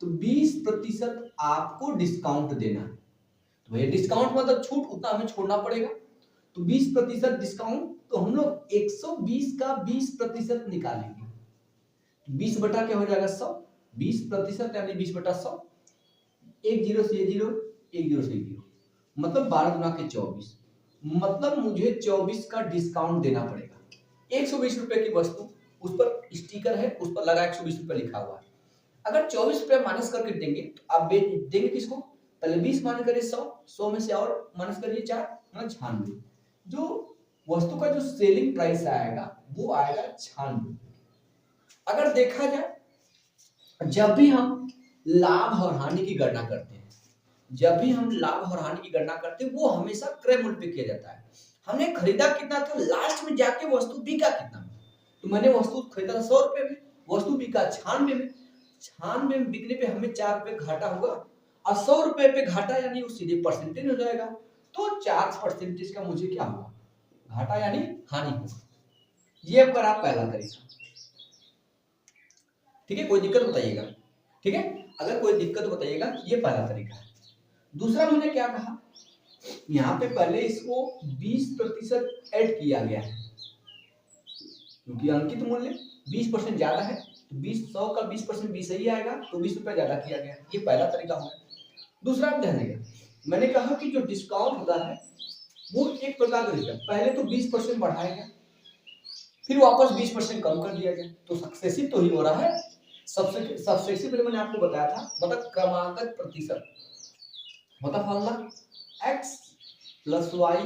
A: तो 20% आपको डिस्काउंट देना है। तो भैया डिस्काउंट मतलब छूट, उतना हमें छोड़ना पड़ेगा। तो 20% डिस्काउंट, तो हम लोग 120 का 20% निकालेंगे। 20 बटा क्या हो जाएगा 100, 20% यानी 20/100, एक जीरो से ये जीरो, एक जीरो से एक जीरो, मतलब 12 गुना के 24, मतलब मुझे 24 का डिस्काउंट देना पड़ेगा। 120 रुपए की वस्तु, उस पर स्टिकर है, उस पर लगा 120 रुपए लिखा हुआ है। अगर 24 रुपए माइनस करके देंगे तो आप देंगे किसको, पहले 20 माइनस करिए 100, 100 में से और माइनस करिए 4, मतलब 96। जो वस्तु का जो सेलिंग प्राइस आएगा वो आएगा 96। अगर देखा जाए जब भी हम लाभ और हानि की गणना करते हैं, जब भी हम लाभ और हानि की गणना करते हैं वो हमेशा क्रय मूल्य पे किया जाता है। हमने खरीदा कितना था, लास्ट में जाके वस्तु बिका कितना। तो मैंने वस्तु खरीदा था 100 रुपए में, वस्तु बिका 96 में, 96 में बिकने पे हमें 4 रुपए घाटा होगा, और 100 रुपए पे घाटा यानी वो सीधे परसेंटेज हो जाएगा। तो 4% का मुझे क्या होगा, घाटा यानी हानि होगा। ये आपका पहला तरीका, ठीक है। कोई दिक्कत बताइएगा, ठीक है, अगर कोई दिक्कत बताइएगा, ये पहला तरीका है। दूसरा मैंने क्या कहा, यहाँ पे पहले इसको 20% ऐड किया गया है, क्योंकि अंकित मूल्य 20% ज्यादा है, तो 100 का 20% 20 ही आएगा, तो 20 रुपया ज्यादा किया गया, ये पहला तरीका होगा। दूसरा आप ध्यान देगा, मैंने कहा कि जो डिस्काउंट होता है वो एक प्रकार का रिटर्न, पहले तो 20% बढ़ाया गया, फिर वापस 20% कम कर दिया गया, तो सक्सेसिव तो ही हो रहा है। सबसे सक्सेसिव पहले मैंने आपको बताया था, मतलब क्रमागत प्रतिशत, मतलब formula x plus Y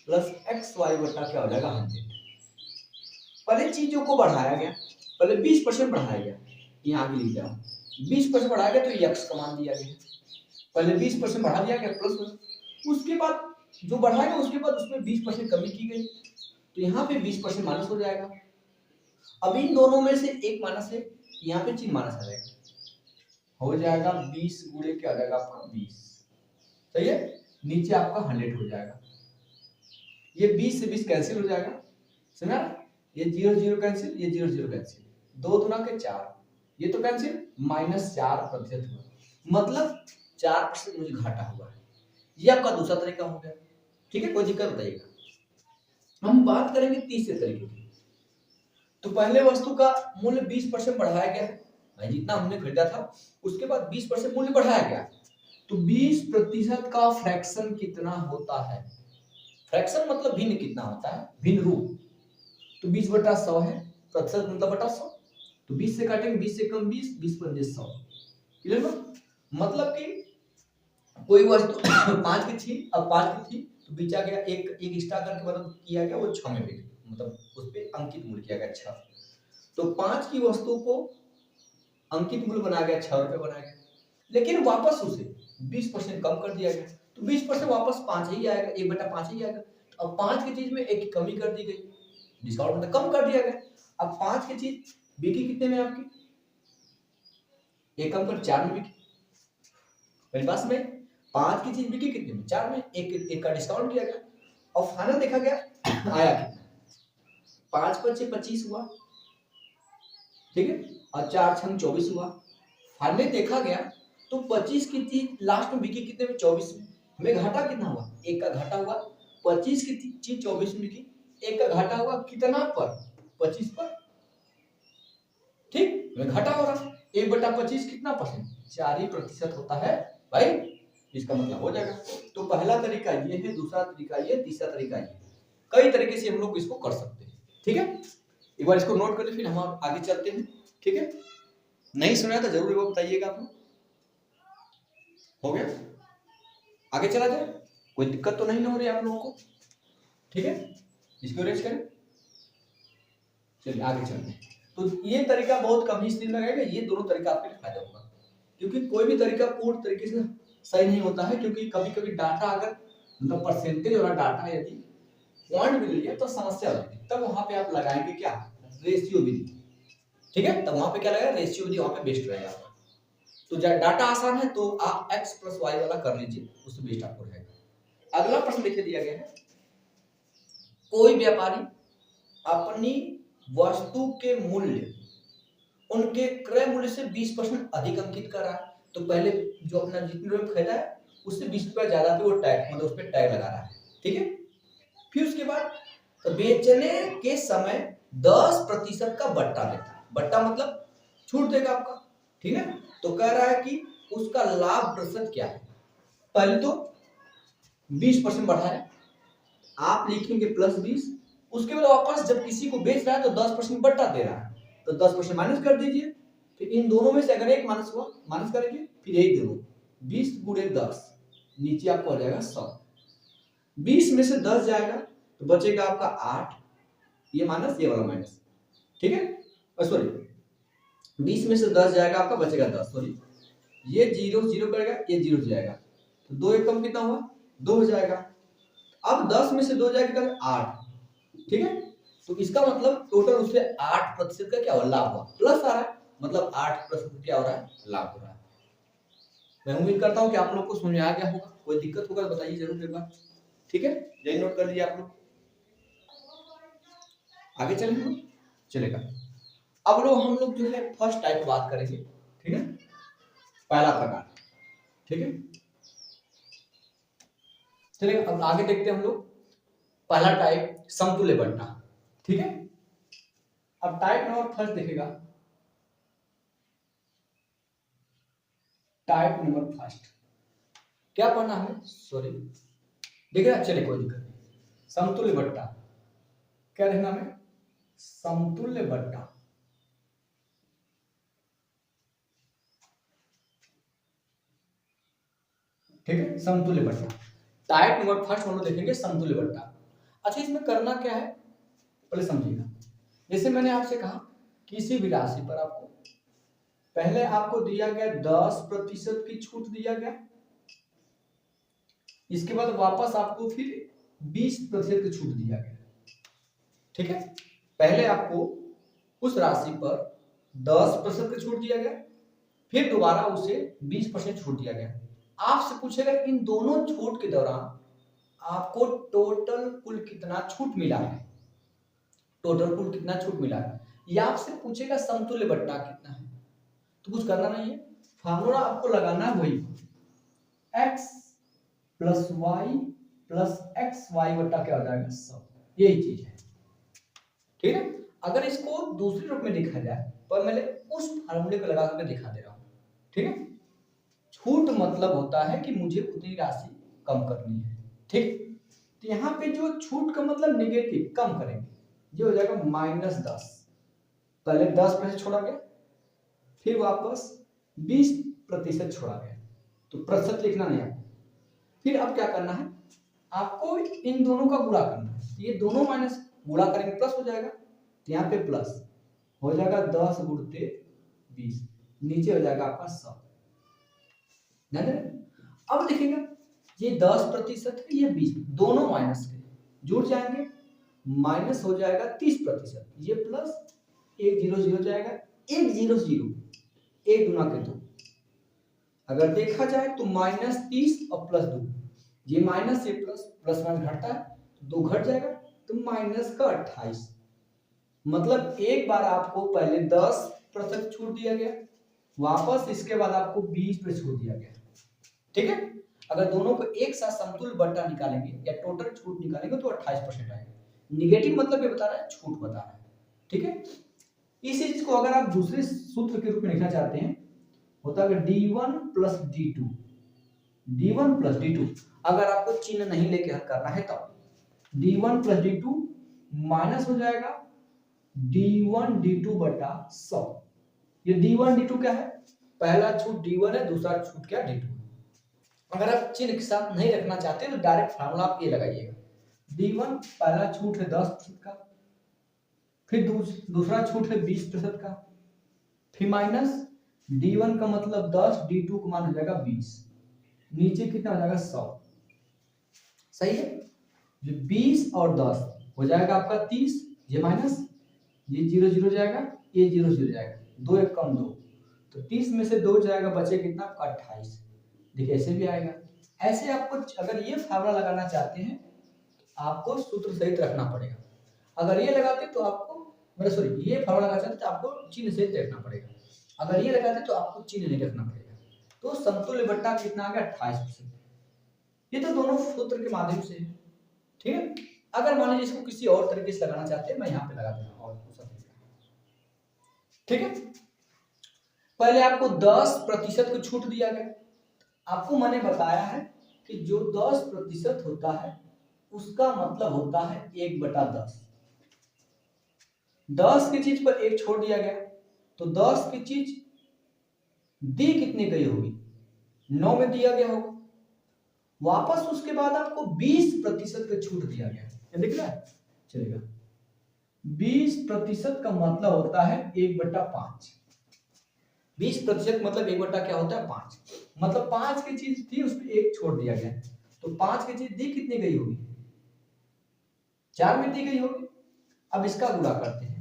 A: plus X Y बटा क्या हो जाएगा 100। पहले चीजों को बढ़ाया गया, पहले 20% बढ़ाया गया, यहाँ आगे लिख जाओ 20% बढ़ाया गया तो x का मान दिया गया, पहले 20% बढ़ा दिया गया प्लस, उसके बाद जो बढ़ाएगा उसके बाद उसमें 20% कमी की गई, तो यहाँ पे 20% माइनस हो जाएगा। अब इन दोनों में से एक माइनस है, यहाँ पे चिन्ह माइनस आ जाएगा, हो जाएगा 20 गुणे क्या आ जाएगा आपका 20, सही है, नीचे आपका 100 हो जाएगा, ये 20 से 20 कैंसिल हो जाएगा, समझा, ये 0 0 कैंसिल, ये 0 0 कैंसिल, 2 दूना के 4, ये तो कैंसिल, -4% हुआ, मतलब 4% मुझे घाटा हुआ है। ये आपका दूसरा तरीका हो गया, ठीक है, कोई दिक्कत बताइएगा। हम बात करेंगे तीसरे तरीके की। तो पहले वस्तु का मूल्य 20% बढ़ाया गया है, जितना हमने खरीदा था उसके बाद 20% मूल्य बढ़ाया गया, तो 20% का फ्रैक्शन कितना होता है, फ्रैक्शन मतलब भिन्न कितना होता है, भिन्न रूप, तो 20/100 है, प्रतिशत मतलब बटा 100, तो 20 से काटेंगे, 20 से कम 20, 20 पंजे 100, क्लियर ना, मतलब कि कोई वस्तु 5 की थी, अब 5 की थी तो बेचा गया, एक एक्स्ट्रा करके मतलब किया गया, वो 6 में बिकी, मतलब उस पे अंकित मूल्य किया गया 6, तो 5 की वस्तु को अंकित मूल्य बनाया गया 6 रुपए बनाया गया, लेकिन वापस उसे 20% कम कर दिया गया, तो 20% वापस 5 ही आएगा, 1/5 ही आएगा, तो अब 5 की चीज में एक की कमी कर दी गई, डिस्काउंट मतलब कम कर दिया गया, अब 5 की चीज बिकी कितने में आपकी, एक कम कर 4 में बिकी, मेरे पास में 5 की चीज बिकी कितने में, 4 में, एक का डिस्काउंट किया गया, और फाइनल देखा गया आया कितना, 5 5 25 हुआ, ठीक है, और 4 6 24 हुआ, फाइनली देखा गया तो 25 की चीज लास्ट में बिकी कितने में, 24 में, हमें घाटा कितना हुआ, एक का घाटा हुआ, 25 की चीज 24 में बिकी, एक का घाटा हुआ कितना पर, 25 पर, ठीक, हमें घाटा हो रहा, 1/25 कितना परसेंट, 4% होता है भाई, इसका मतलब हो जाएगा। तो पहला तरीका ये है, दूसरा तरीका ये, तीसरा तरीका ये, कई तरीके से हम लोग इसको कर सकते हैं, ठीक है, एक बार इसको नोट कर ले, फिर हम आगे चलते हैं, ठीक है, नहीं सुना तो जरूर वो बताइएगा आप लोग, हो गया, आगे चला जाए, कोई दिक्कत तो नहीं हो रही आप लोगों को, ठीक है, इसको अरेंज करें, चलिए आगे चलते हैं। तो ये तरीका बहुत कम ही इसलिए लगेगा, ये दोनों तरीका आपके लिए फायदा होगा, क्योंकि कोई भी तरीका पूर्ण तरीके से सही नहीं होता है, क्योंकि कभी कभी डाटा अगर मतलब परसेंटेज वाला डाटा यदि पॉइंट भी लिया तो समस्या होती है, तब वहां पे आप लगाएंगे क्या, रेशियो विधि, ठीक है, तब वहां पे क्या लगेगा, रेशियो विधि वहां पे बेस्ट रहेगा, तो डाटा आसान है तो आप x प्लस वाई वाला कर लीजिए, उससे बेस्ट आपको रहेगा। अगला प्रश्न लिखे दिया गया है, कोई व्यापारी अपनी वस्तु के मूल्य उनके क्रय मूल्य से 20% अधिक अंकित कर रहा है, तो पहले जो अपना जितने रुपए खरीदा है उससे 20 रुपया ज्यादा पे वो टैग मतलब उस पर टैग लगा रहा है, ठीक है, फिर उसके बाद तो बेचने के समय 10% का बट्टा देता है, बट्टा मतलब छूट देगा आपका, ठीक है, तो कह रहा है कि उसका लाभ प्रतिशत क्या है, पहले तो 20% बढ़ाया, आप लिखेंगे +20, उसके बाद वापस जब किसी को बेच रहा है तो 10% बट्टा दे रहा है, तो 10% माइनस कर दीजिए, फिर इन दोनों में से अगर एक माइनस हुआ माइनस करेंगे, फिर यही दोनों 20 गुणे 10, नीचे आपको आ जाएगा 100, 20 में से 10 जाएगा तो बचेगा आपका 8, ये माइनस ये वाला माइनस, ठीक है, सॉरी 20 में से 10 जाएगा आपका बचेगा 10, सॉरी ये 0 0 करेगा, ये 0 जाएगा, तो 2 एक कम कितना हुआ 2 हो जाएगा, अब 10 में से 2 जाएगा 8, ठीक है, तो इसका मतलब टोटल उससे 8% का क्या हुआ लाभ हुआ, प्लस आ रहा है, मतलब 8% क्या हो रहा है लाभ हो रहा है। मैं उम्मीद करता हूं कि आप लोग को समझ आ गया होगा, कोई दिक्कत होगा तो बताइए जरूर एक बार, ठीक है, यही नोट कर लीजिए आप लोग, आगे चलें हम चलेगा। अब लोग हम लोग जो है फर्स्ट टाइप बात करेंगे, ठीक है, पहला प्रकार, ठीक है, चलिए अब आगे देखते हैं हम लोग, पहला टाइप समतुल्य बट्टा, ठीक है, अब टाइप नंबर फर्स्ट देखेगा, टाइप नंबर फर्स्ट क्या पढ़ना हमें, सॉरी देख रहे, चलिए कोई दिक्कत नहीं। समतुल्य बट्टा क्या लिखना हमें, समतुल्य बट्टा। ठीक है, समतुल्य बट्टा। टाइप नंबर फर्स्ट हम लोग देखेंगे समतुल्य बट्टा। अच्छा, इसमें करना क्या है पहले समझिएगा। जैसे मैंने आपसे कहा किसी भी राशि पर आपको पहले आपको दिया गया 10% की छूट दिया गया, इसके बाद वापस आपको फिर 20% की छूट दिया गया। ठीक है, पहले आपको उस राशि पर 10% की छूट दिया गया, फिर दोबारा उसे 20% छूट दिया गया। आपसे पूछेगा इन दोनों छूट के दौरान आपको टोटल कुल कितना छूट मिला है, टोटल कुल कितना छूट मिला है। या आपसे पूछेगा समतुल्य बट्टा कितना है, तो कुछ करना नहीं है, फार्मूला आपको लगाना है वही x plus Y plus X Y बट्टा क्या हो जाएगा 100, यही चीज है। ठीक है, अगर इसको दूसरे रूप में देखा जाए पर मैंने उस फार्मूले को लगा करके दिखा दे रहा हूं। ठीक है, छूट मतलब होता है कि मुझे उतनी राशि कम करनी है। ठीक, तो यहाँ पे जो छूट का मतलब नेगेटिव कम करेंगे, ये हो जाएगा -10। पहले 10% छोड़ा गया, फिर वापस 20% छोड़ा गया, तो प्रतिशत लिखना नहीं है। फिर अब क्या करना है, आपको इन दोनों का गुणा करना है। ये दोनों माइनस गुणा करेंगे प्लस हो जाएगा, तो यहाँ पे प्लस हो जाएगा 10 गुणते 20, नीचे हो जाएगा आपका 100। अब देखिएगा ये 10% है, ये 20, दोनों माइनस के जुड़ जाएंगे, माइनस हो जाएगा 30%, ये प्लस, एक जीरो जीरो जाएगा, एक जीरो जीरो, एक गुना के 2। अगर देखा जाए तो -30 और +2, ये माइनस से प्लस, प्लस माइनस घटता है, 2 घट जाएगा तो -28। मतलब एक बार आपको पहले 10% छूट दिया गया, वापस इसके बाद आपको 20% छूट दिया गया। ठीक है, अगर दोनों को एक साथ समतुल्य बट्टा निकालेंगे या टोटल छूट निकालेंगे तो 28% आएगा। निगेटिव मतलब ये बता रहा है, छूट बता रहा है। ठीक है, इसी चीज को अगर आप दूसरे सूत्र के रूप में लिखना चाहते हैं, होता है d1 plus d2, d1 plus d2। अगर आपको चिन्ह नहीं लेके हल करना है तो d1 प्लस d2 माइनस हो जाएगा d1 d2 बटा 100। ये d1 d2 क्या है, पहला छूट d1 है, दूसरा छूट क्या d2। अगर आप चिन्ह के साथ नहीं रखना चाहते तो डायरेक्ट फार्मूला आप ये लगाइएगा, d1 पहला छूट है 10% का, फिर दूसरा छूट है 20% का, फिर माइनस d1 का मतलब 10, d2 का मान हो जाएगा 20, नीचे कितना हो जाएगा 100। सही है, जो 20 और 10 हो जाएगा आपका 30, ये माइनस, ये 0 0 जाएगा, ये 0 0 जाएगा, 2 1 कम 2, तो 30 में से 2 जाएगा, बचे कितना आपका 28। देखिए ऐसे भी आएगा। ऐसे आपको अगर ये फार्मूला लगाना चाहते हैं आपको सूत्र सहित रखना पड़ेगा। अगर ये लगाते तो आपको मतलब सॉरी ये फार्मूला लगाना चाहते तो आपको चिन्ह सहित रखना पड़ेगा। अगर ये लगाते तो आपको चिन्ह नहीं रखना पड़ेगा। तो समतुल्य बट्टा कितना आ गया 28%। ये तो दोनों सूत्र के माध्यम से है। ठीक है, अगर मान लीजिए इसको किसी और तरीके से लगाना चाहते हैं, मैं यहाँ पे लगा दे रहा हूँ और दूसरा तरीका। ठीक है, पहले आपको 10% को छूट दिया गया। आपको मैंने बताया है कि जो 10% होता है उसका मतलब होता है 1/10। 10 की चीज पर 1 छोड़ दिया गया तो 10 की चीज दी कितनी गई होगी, 9 में दिया गया होगा। वापस उसके बाद आपको 20% का छूट दिया गया, दिख रहा है चलेगा। 20% का मतलब होता है 1/5। 20% मतलब 1 क्या होता है 5, मतलब 5 की चीज थी उसमें 1 छोड़ दिया गया, तो 5 की चीज दी कितनी गई होगी, 4 में दी गई होगी। अब इसका गुणा करते हैं,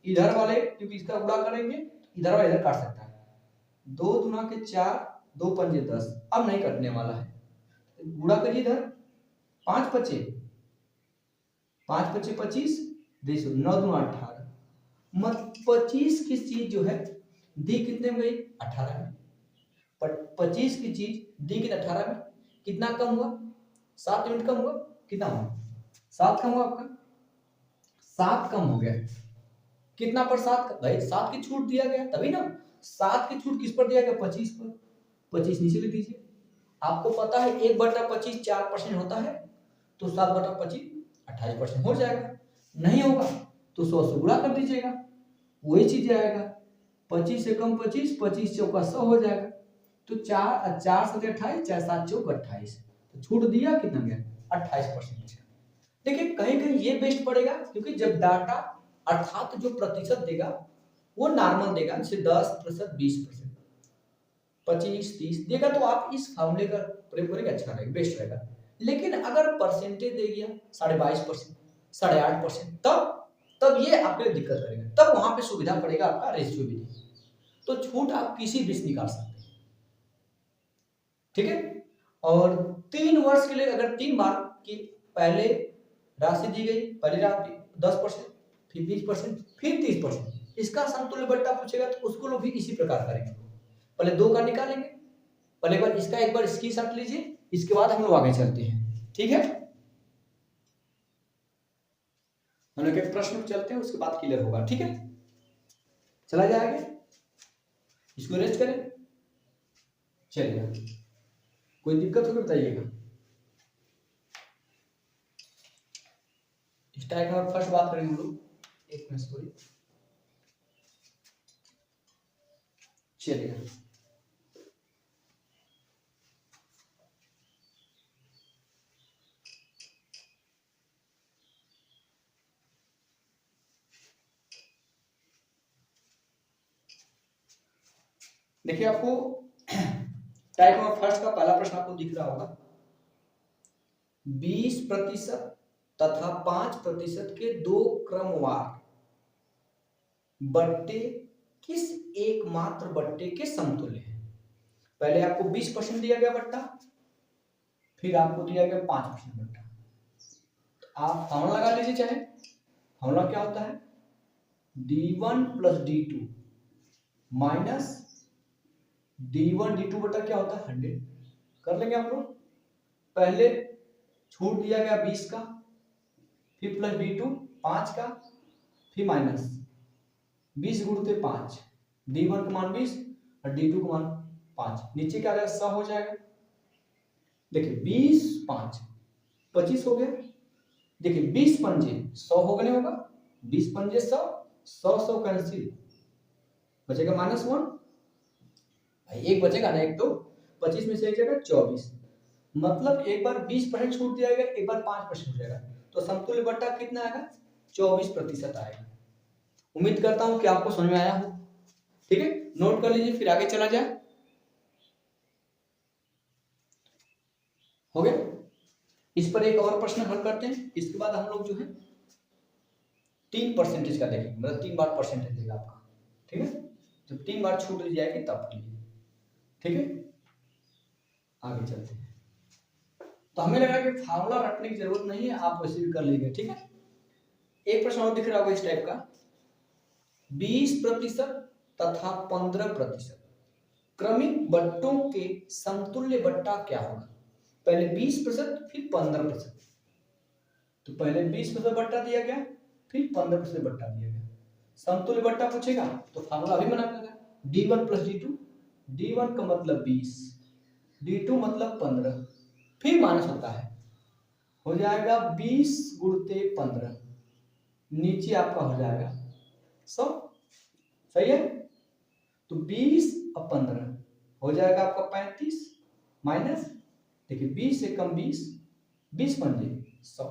A: इधर वाले क्योंकि इसका गुणा करेंगे इधर वाला इधर काट सकता है, 2 दूना के 4, 2 पंजे 10, अब नहीं कटने वाला है, गुणा करिए इधर, 5 बचे 25, 9 दूना 18, मतलब 25 की चीज जो है दी कितने में गई 18 में, 25 की चीज दी कितने 18 में, कितना कम हुआ 7 यूनिट कम हुआ, कितना हुआ 7 कम हुआ आपका, 7 कम हो गया। कितना पर 7 भाई 7 की छूट दिया गया तभी ना, 7 की छूट किस पर दिया गया 25 पर, 25 नीचे लिख दीजिए, आपको पता है 1/25 4% होता है, तो 7/25 28% हो जाएगा। नहीं होगा तो 100 से गुणा कर दीजिएगा, वही चीज आएगा। 25 से कम 25, 25 चौका 100 हो जाएगा। तो 4 7 28, 4 7 चौक 28, तो छूट दिया कितना गया 28%। देखिए कहीं कहीं ये बेस्ट पड़ेगा, क्योंकि जब डाटा अर्थात जो प्रतिशत देगा वो नॉर्मल देगा, जैसे 10%, 20%, 25 30 देगा, तो आप इस फॉर्मूले का प्रयोग करेंगे, अच्छा रहेगा, बेस्ट रहेगा। लेकिन अगर परसेंटेज दे दिया 22%, 8.5%, तब ये आपके लिए दिक्कत करेगा, तब वहां पे सुविधा पड़ेगा आपका रेशियो विधि। तो छूट आप किसी भी से निकाल सकते हैं, ठीक है। और 3 वर्ष के लिए अगर 3 बार की पहले राशि दी गई, पहली राशि 10%, फिर 20%, फिर 30%, इसका समतुल्य बट्टा पूछेगा तो उसको लोग भी इसी प्रकार करेंगे। पहले 2 का निकालेंगे, पहले एक बार इसका एक बार स्क्रीनशॉट लीजिए, इसके बाद हम लोग आगे चलते हैं, ठीक है। हम लोग एक प्रश्न पे चलते हैं, उसके बाद क्लियर होगा, ठीक है। चला जाएगा, इसको रेस्ट करें, चलिए कोई दिक्कत हो तो बताइएगा। स्टाइल नंबर फर्स्ट बात करेंगे हम लोग, एक मिनट सॉरी, चलिए। देखिए आपको टाइप नंबर फर्स्ट का पहला प्रश्न आपको दिख रहा होगा, 20% तथा 5% के दो क्रमवार बट्टे किस एकमात्र बट्टे के समतुल्य है। पहले आपको 20% दिया गया बट्टा, फिर आपको दिया गया 5% बट्टा। आप फॉर्मूला लगा लीजिए, चाहे फॉर्मूला क्या होता है, d1 plus d2 minus d1 d2 बट्टा क्या होता है 100। कर लेंगे आप लोग। पहले छूट दिया गया 20 का, फिर प्लस d2 5 का, फिर माइनस 20 गुणते 5, d1 का मान 20 और d2 का मान 5, नीचे क्या आ जाएगा 100 हो जाएगा। देखिए 20 5 25 हो गया। देखिए 20 पंजे 100 हो गए, होगा 20 पंजे 100, 100 कैंसिल, बचेगा -1, एक बचेगा ना, एक तो 25 में से एक जगह 24, मतलब एक बार 20% छूट दिया गया, एक बार 5% हो जाएगा, तो समतुल्य बट्टा कितना आएगा 24% आएगा। उम्मीद करता हूं कि आपको समझ में आया हो, ठीक है। नोट कर लीजिए, फिर आगे चला जाए, हो गया। इस पर एक और प्रश्न हल करते हैं, इसके बाद हम लोग जो है 3% का देखेंगे, मतलब 3 बार परसेंटेज देगा आपका, ठीक है। जब 3 बार छूट दी जाएगी तब कीजिए, ठीक है। आगे चलते हैं, तो हमें लगा कि फार्मूला रखने की जरूरत नहीं है, आप वैसे भी कर लीजिए, ठीक है। एक प्रश्न और दिख रहा होगा इस टाइप का, 20% तथा 15% क्रमिक बट्टों के समतुल्य बट्टा क्या होगा। पहले 20% फिर 15%, तो पहले 20% बट्टा दिया गया, फिर 15% बट्टा दिया गया, समतुल्य बट्टा पूछेगा तो फार्मूला अभी बना देगा, d1 प्लस d2, d1 का मतलब 20, d2 मतलब 15, फिर माइनस होता है, हो जाएगा 20 गुणते 15, नीचे आपका हो जाएगा 100, सही है। तो 20 और 15 हो जाएगा आपका 35, माइनस देखिए 20 से कम 20, 20 पंजे 100,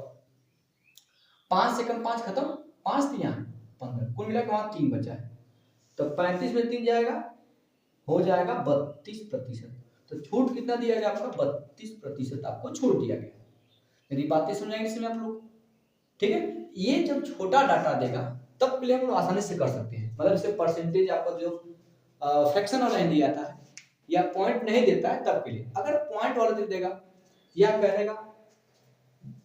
A: 5 से कम 5 खत्म, 5 दिया 15, कुल मिला के वहां 3 बचा है, तो 35 में 3 जाएगा, हो जाएगा 32%। तो छूट कितना दिया गया आपका 32% आपको छूट दिया गया। यदि बातें समझाएंगे इसमें आप लोग, ठीक है। ये जब छोटा डाटा देगा तब के लिए हम लोग आसानी से कर सकते हैं, मतलब जैसे परसेंटेज आपका जो फ्रैक्शन वाला नहीं दिया था या पॉइंट नहीं देता है तब के लिए, अगर पॉइंट वाला दे देगा या कहेगा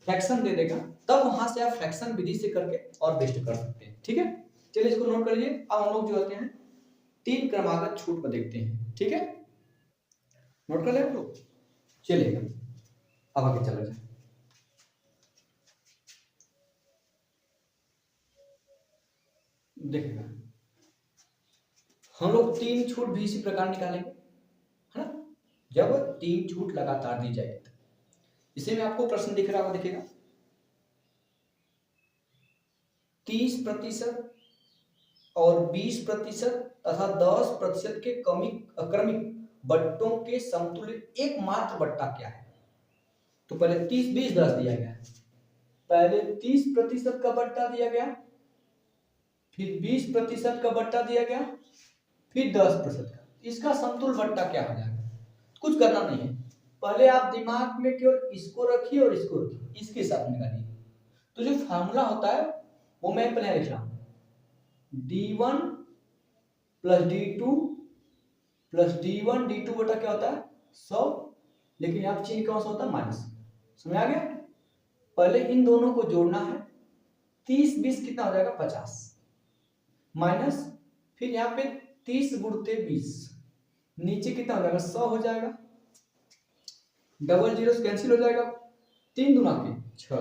A: फ्रैक्शन दे देगा, तब वहां से आप फ्रैक्शन विधि से करके और बेस्ट कर सकते हैं, ठीक है। चलिए इसको नोट कर लीजिए। अब हम लोग जो होते हैं 3 क्रमागत छूट को देखते हैं, ठीक है। नोट कर ले आप लोग, चलिएगा अब आगे चला जाए। देखिएगा हम लोग 3 छूट भी इसी प्रकार निकालेंगे, है ना। जब 3 छूट लगातार दी जाए। इसे में आपको प्रश्न दिख रहा होगा, देखिएगा 30% और 20% तथा 10% के क्रमिक बट्टों के समतुल्य एकमात्र बट्टा क्या है। तो पहले 30 20 10 दिया गया, पहले 30% का बट्टा दिया गया, फिर 20% का बट्टा दिया गया, फिर 10% का। इसका समतुल्य बट्टा क्या हो जाएगा, कुछ करना नहीं है, पहले आप दिमाग में केवल इसको रखिए और इसको रखिए, इसके साथ निकालिए। तो जो फार्मूला होता है वो मैं पहले लिख रहा हूं, d1 plus d2 plus d1 d2 बटा क्या होता है 100, लेकिन यहाँ चिन्ह कौन सा होता है माइनस। समझ आ गया। पहले इन दोनों को जोड़ना है, 30 20 कितना हो जाएगा 50 माइनस, फिर यहाँ पे 30 गुणते 20, नीचे कितना हो जाएगा 100 हो जाएगा, डबल जीरो कैंसिल हो जाएगा, 3 दूना के 6,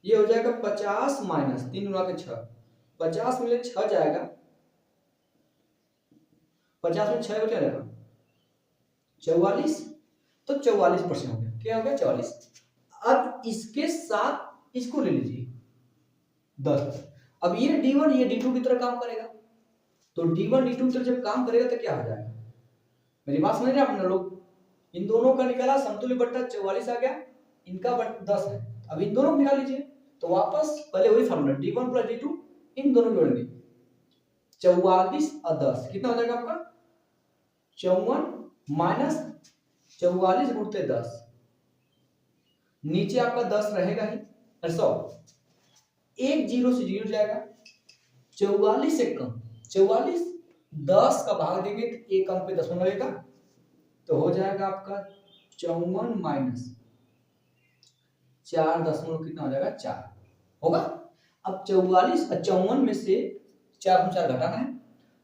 A: ये हो जाएगा 50 माइनस 3 दूना के 6, 50 में 6 जाएगा, 50 में 6 क्या जाएगा 44, तो 44% हो गया। क्या हो गया 44। अब इसके साथ इसको ले लीजिए 10, अब ये d1 ये d2 की तरह काम करेगा, तो d1 d2 की तरह जब काम करेगा तो क्या हो जाएगा, मेरी बात समझ रहे हैं आप लोग। इन दोनों का निकाला, समतुल्य बट्टा 44 आ गया, इनका 10 है, अब इन दोनों को निकाल लीजिए, तो वापस पहले वही फार्मूला d1 प्लस d2, इन दोनों जोड़ेंगे 44 और 10 कितना हो जाएगा आपका 54 माइनस 44 गुणते 10, नीचे आपका 10 रहेगा ही, 100, एक जीरो से जीरो जाएगा, 44 से कम 44, 10 का भाग देंगे तो एक अंक पे दशमलव लगेगा, तो हो जाएगा आपका 54 माइनस 4 दशमलव कितना हो जाएगा 4 होगा। अब 44 और 54 में से 4 को 4 घटाना है,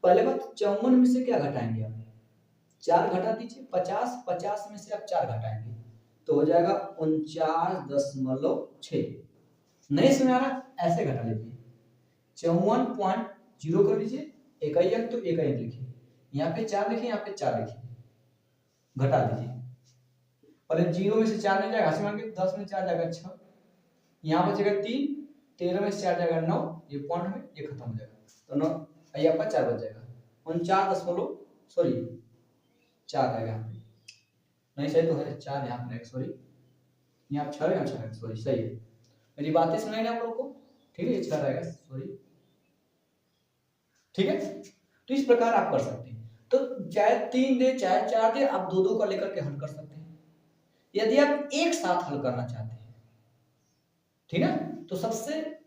A: पहले बात 54 में से क्या घटाएंगे आप 4 घटा दीजिए, 50 में से आप 4 घटाएंगे तो हो जाएगा 49.6। नहीं समझ आ रहा, ऐसे घटा लीजिए, 54.0 कर लीजिए, इकाई अंक तो इकाई अंक लिखिए, यहाँ पे 4 लिखिए, यहाँ पे 4 लिखिए, घटा दीजिए, पहले 0 में से 4 नहीं जाएगा, हंसी मार के 10 में 4 जाएगा 6, यहाँ बचेगा 3, 13 में से 4 जाएगा 9, ये पॉइंट में ये खत्म हो जाएगा, तो 9 ये आपका 4 बच जाएगा, 4 आएगा यहाँ पे, नहीं सही तो है 4 यहाँ पे, सॉरी यहाँ 6 यहाँ 6 सॉरी सही है, मेरी बातें सुनाई ना आप लोग को, ठीक है 6 रहेगा सॉरी, ठीक है। तो इस प्रकार आप कर सकते हैं, तो चाहे 3 दे चाहे 4 दे, आप 2 का लेकर के हल कर सकते हैं, यदि आप एक साथ हल करना चाहते हैं, ठीक है, तो सबसे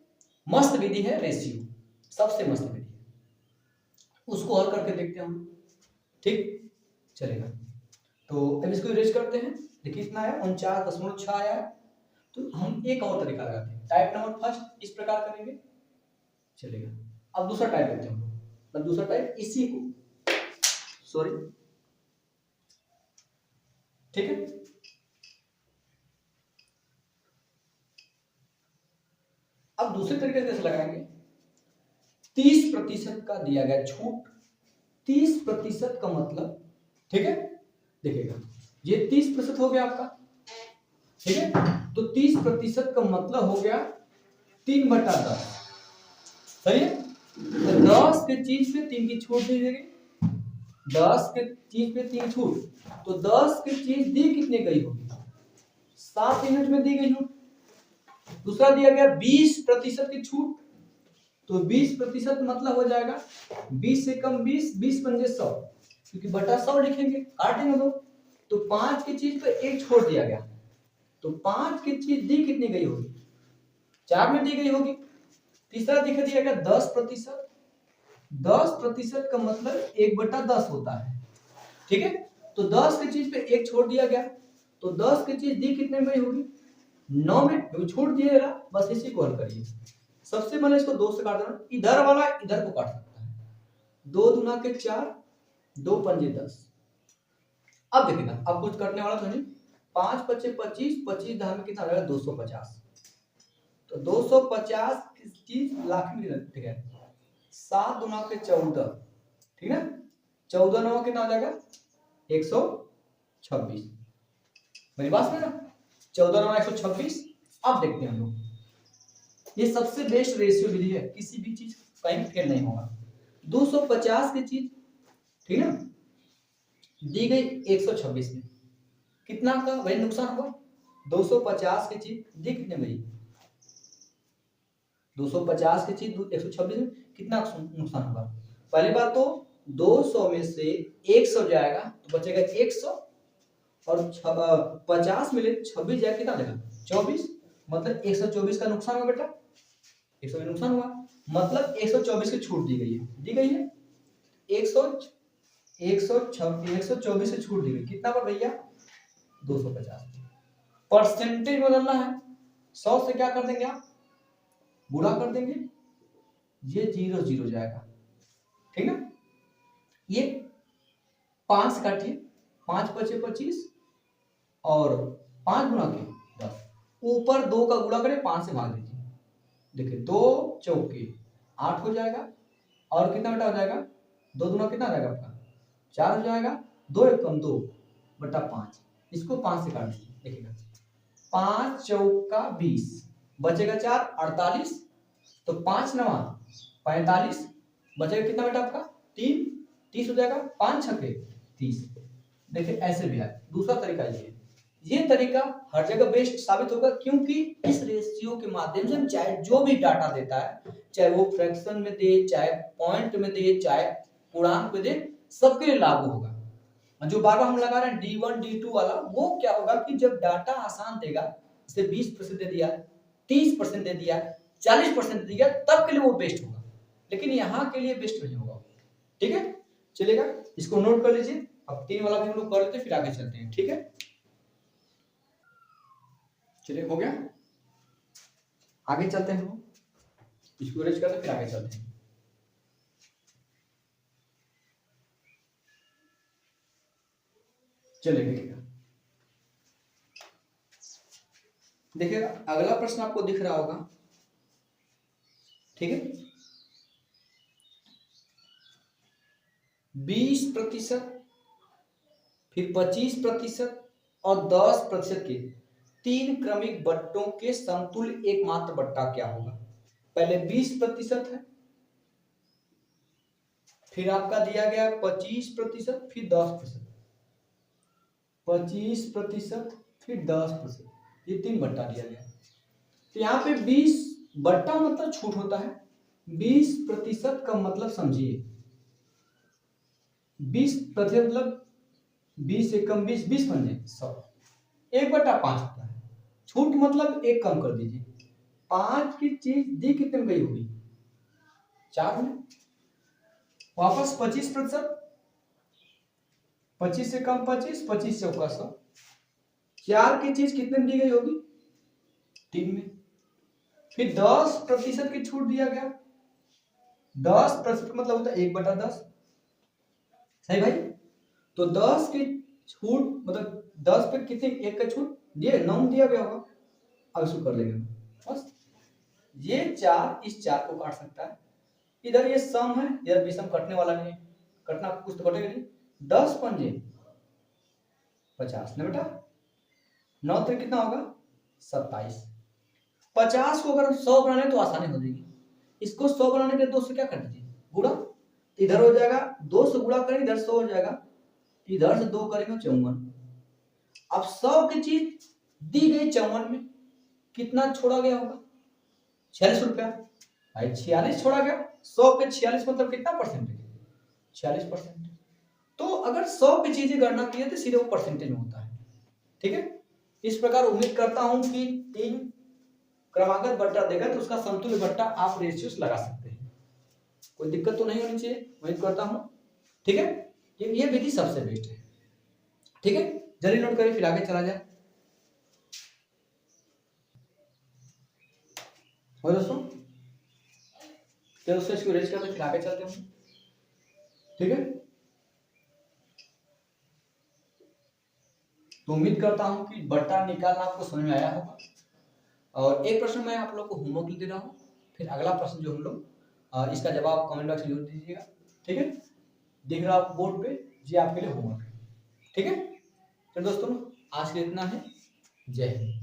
A: मस्त विधि है रेशियो, सबसे मस्त विधि है, उसको हल करके देखते हैं हम, ठीक चलेगा। तो अब इसको इरेज करते हैं, देखिए इतना है 49.6 आया है, तो हम एक और तरीका लगाते हैं, टाइप नंबर फर्स्ट इस प्रकार करेंगे, चलेगा। अब दूसरा टाइप लेते हैं, मतलब दूसरा टाइप इसी को, सॉरी ठीक है, अब दूसरे तरीके से कैसे लगाएंगे, 30% का दिया गया छूट, 30% का मतलब, ठीक है देखिएगा ये 30% हो गया आपका, ठीक है, तो 30% का मतलब हो गया 3/10, सही है, तो 10 के चीज पे 3 की छूट दी जाएगी, 10 के चीज पे 3 छूट, तो 10 की चीज दी कितने गई होगी 7 यूनिट में दी गई हो। दूसरा दिया गया 20% की छूट, तो 20% मतलब हो जाएगा 20 से कम 20, 20 पंजे 100, क्योंकि बटा 100 लिखेंगे, काटेंगे लोग, तो 5 की चीज पे 1 छोड़ दिया गया, तो 5 की चीज दी कितनी गई होगी 4 में दी गई होगी। तीसरा दिखा दिया गया 10%, 10% का मतलब 1/10 होता है, ठीक है, तो 10 की चीज पे 1 छोड़ दिया गया, तो 10 की चीज दी कितने में होगी 9 में, छोड़ दिया गया, बस इसी को हल करिए। सबसे पहले इसको 2 से काट देना, इधर वाला इधर को काट सकता है, 2 दूना के 4, 2 पंजे 10। अब देखिएगा अब कुछ करने वाला तो नहीं, 5 पच्चे 25, 25 धाम में कितना रहेगा 250, तो 250 की चीज लाख में ठीक है, 7 दूना के 14, ठीक है, 14 9 कितना हो जाएगा 100, 26। मेरी बात सुन ना, 14 × 126। अब देखते हैं हम लोग, ये सबसे बेस्ट रेशियो विधि है, किसी भी चीज कहीं फेल नहीं होगा। 250 की चीज, ठीक है ना, दी गई 126 में, कितना का वही नुकसान हुआ? 250 की चीज दी कितने में? 250 की चीज 126 में, कितना नुकसान होगा? पहली बात तो 200 में से 100 जाएगा तो बचेगा 100, और 50 में 26 जाएगा, कितना देगा? 24। मतलब 124 का नुकसान हुआ बेटा, 100 नुकसान हुआ, मतलब 124 की छूट दी गई है, दी गई है 124 से छूट दी गई, कितना पर भैया? 250। परसेंटेज बदलना है, 100 से क्या कर देंगे आप? गुणा कर देंगे, ये 0 0 जाएगा, ठीक है। ये 5 काटिए, 5 बचे 25, और 5 गुणा के 10, ऊपर 2 का गुणा करें, 5 से भाग दीजिए, देखिए 2 चौके 8 हो जाएगा, और कितना बेटा हो जाएगा? 2 दूना कितना हो जाएगा आपका? 4 हो जाएगा, 2 एक कम 2 बटा 5, इसको 5 से काट दीजिए, देखिएगा 5 चौका 20, बचेगा 4 48, तो 5 नवा 45, बचेगा कितना बेटा आपका? 3 30 हो जाएगा, 5 छक्के 30। देखिए ऐसे भी है। दूसरा तरीका ये तरीका हर जगह बेस्ट साबित होगा, क्योंकि इस रेशियो के माध्यम से हम चाहे जो भी डाटा देता है, चाहे वो फ्रैक्शन में दे, चाहे पॉइंट में दे, चाहे पूर्णांक में दे, सबके लिए लागू होगा। जो बार बार हम लगा रहे हैं D1 D2 वाला, वो क्या होगा कि जब डाटा आसान देगा, जैसे 20% दे दिया, 30% दे दिया, 40% दे दिया, तब के लिए वो बेस्ट होगा, लेकिन यहाँ के लिए बेस्ट नहीं होगा, ठीक है। चलेगा, इसको नोट कर लीजिए। अब 3 वाला भी हम लोग कर लेते हैं, फिर आगे चलते हैं, ठीक है। चलिए हो गया, आगे चलते हैं, हम इसको अरेंज करते हैं, फिर आगे चलते हैं। चलिए देखिएगा अगला प्रश्न आपको दिख रहा होगा, ठीक है। 20%, फिर 25% और 10% के 3 क्रमिक बट्टों के समतुल्य एकमात्र बट्टा क्या होगा? पहले 20% है, फिर आपका दिया गया 25%, फिर 10%, 25%, फिर 10%, ये 3 बट्टा दिया गया। तो यहाँ पे 20 बट्टा मतलब छूट होता है, 20% का मतलब समझिए, 20% मतलब 20 एकम 20, 20 पंजे 100, 1/5 होता है। छूट मतलब 1 कम कर दीजिए, 5 की चीज दी कितने में गई होगी? 4 में। वापस 25%, 25 से कम 25, 25 चौका 100, 4 की चीज कितने में दी गई होगी? 3 में। फिर 10% की छूट दिया गया, 10% मतलब होता है 1/10, सही भाई। तो 10 की छूट मतलब 10 पे कितने 1 का छूट दिए, 9 दिया गया होगा। अब इसको कर लेंगे बस, ये 4 इस 4 को काट सकता है, इधर ये सम है, इधर विषम कटने वाला नहीं है, कटना कुछ तो कटेगा नहीं। 10 पंजे 50 ना बेटा, 9 तो कितना होगा? 27। 50 को अगर 100 बनाने तो आसानी हो जाएगी, इसको 100 बनाने के 2 से क्या कर दीजिए? गुणा, इधर हो जाएगा 2 से गुणा करेंगे, इधर 100 हो जाएगा, इधर से 2 करेंगे 54। अब 100 की चीज दी गई 54 में, कितना छोड़ा गया होगा? 46 रुपया भाई, 46 छोड़ा गया। 100 पे 46 मतलब कितना परसेंटेज? 46%। तो अगर 100 की चीजें गणना की है तो सीधे वो परसेंटेज में होता है, ठीक है। इस प्रकार उम्मीद करता हूं कि 3 क्रमागत बट्टा देगा तो उसका समतुल्य बट्टा आप रेशियोस लगा सकते हैं, कोई दिक्कत तो नहीं होनी चाहिए, उम्मीद करता हूं, ठीक है। ये विधि सबसे बेस्ट है, ठीक है। जल्दी नोट करें, फिर आगे चला जाए। और दोस्तों इसको रेज करते फिर आगे चलते हैं, ठीक है। तो उम्मीद करता हूं कि बट्टा निकालना आपको समझ में आया होगा, और एक प्रश्न मैं आप लोग को होमवर्क दे रहा हूं, फिर अगला प्रश्न जो हम लोग इसका जवाब कमेंट बॉक्स में जरूर दीजिएगा, ठीक है। दिख रहा है बोर्ड पे, जी आपके लिए होमवर्क है, ठीक है। तो दोस्तों आज के लिए इतना है। जय हिंद।